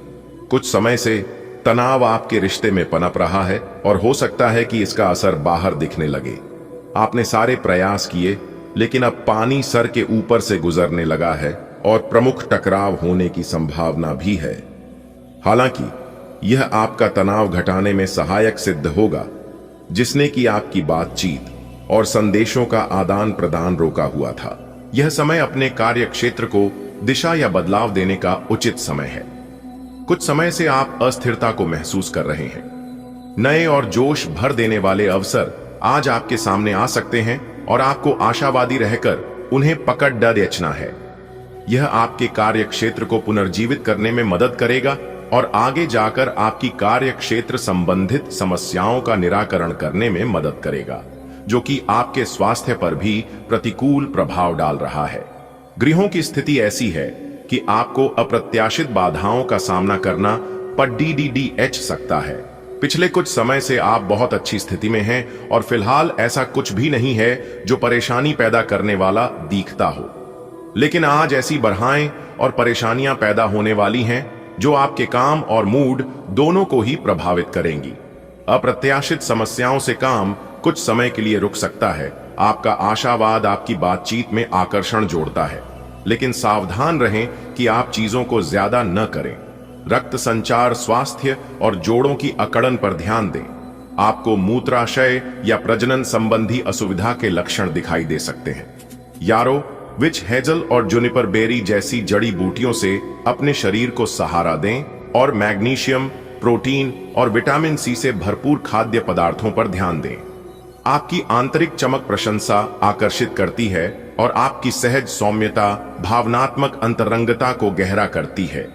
कुछ समय से तनाव आपके रिश्ते में पनप रहा है और हो सकता है कि इसका असर बाहर दिखने लगे। आपने सारे प्रयास किए, लेकिन अब पानी सर के ऊपर से गुजरने लगा है और प्रमुख टकराव होने की संभावना भी है। हालांकि यह आपका तनाव घटाने में सहायक सिद्ध होगा, जिसने कि आपकी बातचीत और संदेशों का आदान प्रदान रोका हुआ था। यह समय अपने कार्य क्षेत्र को दिशा या बदलाव देने का उचित समय है। कुछ समय से आप अस्थिरता को महसूस कर रहे हैं। नए और जोश भर देने वाले अवसर आज आपके सामने आ सकते हैं और आपको आशावादी रहकर उन्हें पकड़ डर रचना है। यह आपके कार्य क्षेत्र को पुनर्जीवित करने में मदद करेगा और आगे जाकर आपकी कार्य क्षेत्र संबंधित समस्याओं का निराकरण करने में मदद करेगा, जो कि आपके स्वास्थ्य पर भी प्रतिकूल प्रभाव डाल रहा है। गृहों की स्थिति ऐसी है कि आपको अप्रत्याशित बाधाओं का सामना करना पड़ सकता है। पिछले कुछ समय से आप बहुत अच्छी स्थिति में हैं और फिलहाल ऐसा कुछ भी नहीं है जो परेशानी पैदा करने वाला दिखता हो। लेकिन आज ऐसी बाधाएं और परेशानियां पैदा होने वाली हैं जो आपके काम और मूड दोनों को ही प्रभावित करेंगी। अप्रत्याशित समस्याओं से काम कुछ समय के लिए रुक सकता है। आपका आशावाद आपकी बातचीत में आकर्षण जोड़ता है, लेकिन सावधान रहें कि आप चीजों को ज्यादा न करें। रक्त संचार, स्वास्थ्य और जोड़ों की अकड़न पर ध्यान दें। आपको मूत्राशय या प्रजनन संबंधी असुविधा के लक्षण दिखाई दे सकते हैं। यारो, विच हेजल और जुनिपर बेरी जैसी जड़ी बूटियों से अपने शरीर को सहारा दें और मैग्नीशियम, प्रोटीन और विटामिन सी से भरपूर खाद्य पदार्थों पर ध्यान दें। आपकी आंतरिक चमक प्रशंसा आकर्षित करती है और आपकी सहज सौम्यता भावनात्मक अंतरंगता को गहरा करती है।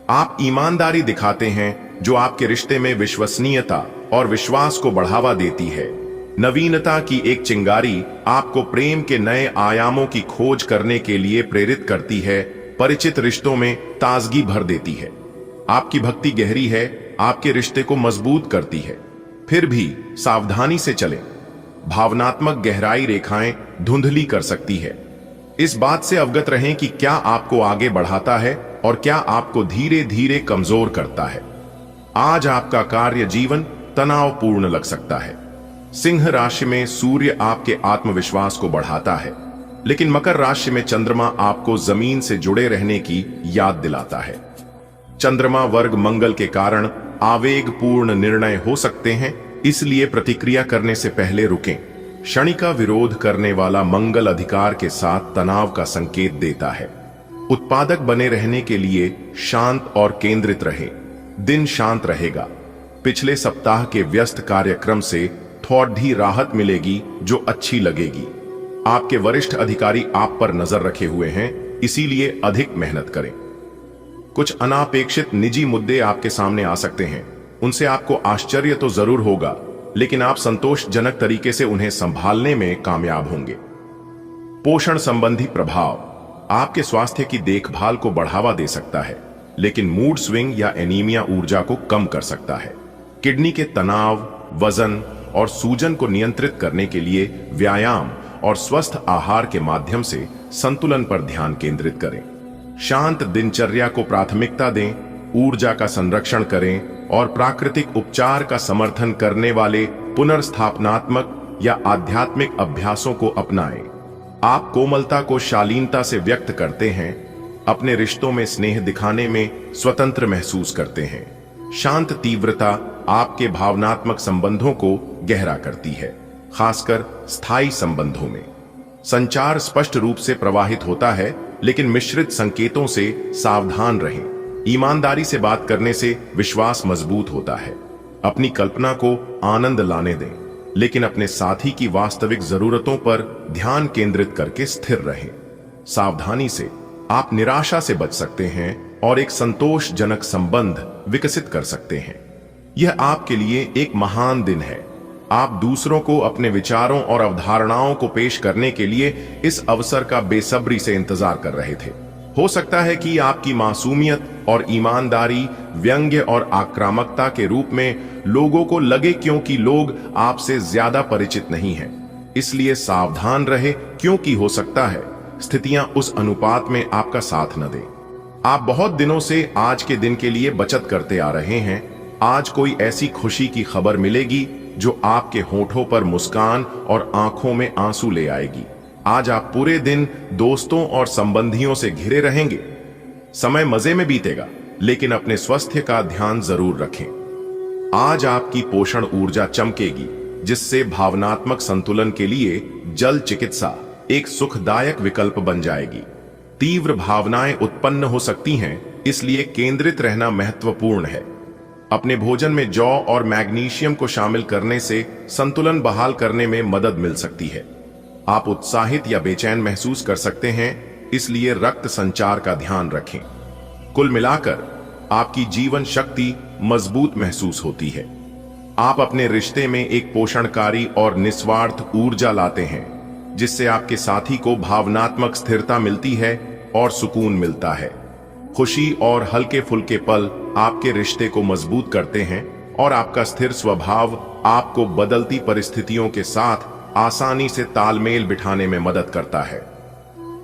आप ईमानदारी दिखाते हैं, जो आपके रिश्ते में विश्वसनीयता और विश्वास को बढ़ावा देती है। नवीनता की एक चिंगारी आपको प्रेम के नए आयामों की खोज करने के लिए प्रेरित करती है, परिचित रिश्तों में ताजगी भर देती है। आपकी भक्ति गहरी है, आपके रिश्ते को मजबूत करती है। फिर भी सावधानी से चलें। भावनात्मक गहराई रेखाएं धुंधली कर सकती है। इस बात से अवगत रहें कि क्या आपको आगे बढ़ाता है और क्या आपको धीरे धीरे कमजोर करता है। आज आपका कार्य जीवन तनावपूर्ण लग सकता है। सिंह राशि में सूर्य आपके आत्मविश्वास को बढ़ाता है, लेकिन मकर राशि में चंद्रमा आपको जमीन से जुड़े रहने की याद दिलाता है। चंद्रमा वर्ग मंगल के कारण आवेगपूर्ण निर्णय हो सकते हैं, इसलिए प्रतिक्रिया करने से पहले रुकें। शनि का विरोध करने वाला मंगल अधिकार के साथ तनाव का संकेत देता है। उत्पादक बने रहने के लिए शांत और केंद्रित रहें। दिन शांत रहेगा। पिछले सप्ताह के व्यस्त कार्यक्रम से थोड़ी राहत मिलेगी, जो अच्छी लगेगी। आपके वरिष्ठ अधिकारी आप पर नजर रखे हुए हैं, इसीलिए अधिक मेहनत करें। कुछ अनापेक्षित निजी मुद्दे आपके सामने आ सकते हैं। उनसे आपको आश्चर्य तो जरूर होगा, लेकिन आप संतोषजनक तरीके से उन्हें संभालने में कामयाब होंगे। पोषण संबंधी प्रभाव आपके स्वास्थ्य की देखभाल को बढ़ावा दे सकता है। लेकिन मूड स्विंग या एनीमिया ऊर्जा को कम कर सकता है। किडनी के तनाव, वजन और सूजन को नियंत्रित करने के लिए व्यायाम और स्वस्थ आहार के माध्यम से संतुलन पर ध्यान केंद्रित करें। शांत दिनचर्या को प्राथमिकता दें, ऊर्जा का संरक्षण करें और प्राकृतिक उपचार का समर्थन करने वाले पुनर्स्थापनात्मक या आध्यात्मिक अभ्यासों को अपनाएं। आप कोमलता को शालीनता से व्यक्त करते हैं, अपने रिश्तों में स्नेह दिखाने में स्वतंत्र महसूस करते हैं। शांत तीव्रता आपके भावनात्मक संबंधों को गहरा करती है, खासकर स्थायी संबंधों में। संचार स्पष्ट रूप से प्रवाहित होता है, लेकिन मिश्रित संकेतों से सावधान रहें। ईमानदारी से बात करने से विश्वास मजबूत होता है। अपनी कल्पना को आनंद लाने दें, लेकिन अपने साथी की वास्तविक जरूरतों पर ध्यान केंद्रित करके स्थिर रहें। सावधानी से आप निराशा से बच सकते हैं और एक संतोषजनक संबंध विकसित कर सकते हैं। यह आपके लिए एक महान दिन है। आप दूसरों को अपने विचारों और अवधारणाओं को पेश करने के लिए इस अवसर का बेसब्री से इंतजार कर रहे थे। हो सकता है कि आपकी मासूमियत और ईमानदारी व्यंग्य और आक्रामकता के रूप में लोगों को लगे, क्योंकि लोग आपसे ज्यादा परिचित नहीं हैं। इसलिए सावधान रहे, क्योंकि हो सकता है स्थितियां उस अनुपात में आपका साथ न दें। आप बहुत दिनों से आज के दिन के लिए बचत करते आ रहे हैं। आज कोई ऐसी खुशी की खबर मिलेगी जो आपके होठों पर मुस्कान और आंखों में आंसू ले आएगी। आज आप पूरे दिन दोस्तों और संबंधियों से घिरे रहेंगे। समय मजे में बीतेगा, लेकिन अपने स्वास्थ्य का ध्यान जरूर रखें। आज आपकी पोषण ऊर्जा चमकेगी, जिससे भावनात्मक संतुलन के लिए जल चिकित्सा एक सुखदायक विकल्प बन जाएगी। तीव्र भावनाएं उत्पन्न हो सकती हैं, इसलिए केंद्रित रहना महत्वपूर्ण है। अपने भोजन में जौ और मैग्नीशियम को शामिल करने से संतुलन बहाल करने में मदद मिल सकती है। आप उत्साहित या बेचैन महसूस कर सकते हैं, इसलिए रक्त संचार का ध्यान रखें। कुल मिलाकर आपकी जीवन शक्ति मजबूत महसूस होती है। आप अपने रिश्ते में एक पोषणकारी और निस्वार्थ ऊर्जा लाते हैं, जिससे आपके साथी को भावनात्मक स्थिरता मिलती है और सुकून मिलता है। खुशी और हल्के फुल्के पल आपके रिश्ते को मजबूत करते हैं और आपका स्थिर स्वभाव आपको बदलती परिस्थितियों के साथ आसानी से तालमेल बिठाने में मदद करता है।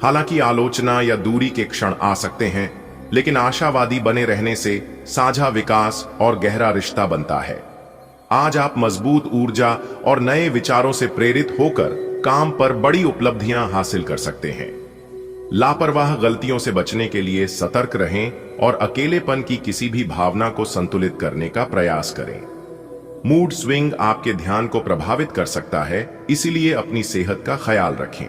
हालांकि आलोचना या दूरी के क्षण आ सकते हैं, लेकिन आशावादी बने रहने से साझा विकास और गहरा रिश्ता बनता है। आज आप मजबूत ऊर्जा और नए विचारों से प्रेरित होकर काम पर बड़ी उपलब्धियां हासिल कर सकते हैं। लापरवाह गलतियों से बचने के लिए सतर्क रहें और अकेलेपन की किसी भी भावना को संतुलित करने का प्रयास करें। मूड स्विंग आपके ध्यान को प्रभावित कर सकता है, इसीलिए अपनी सेहत का ख्याल रखें।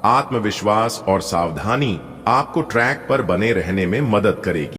आत्मविश्वास और सावधानी आपको ट्रैक पर बने रहने में मदद करेगी।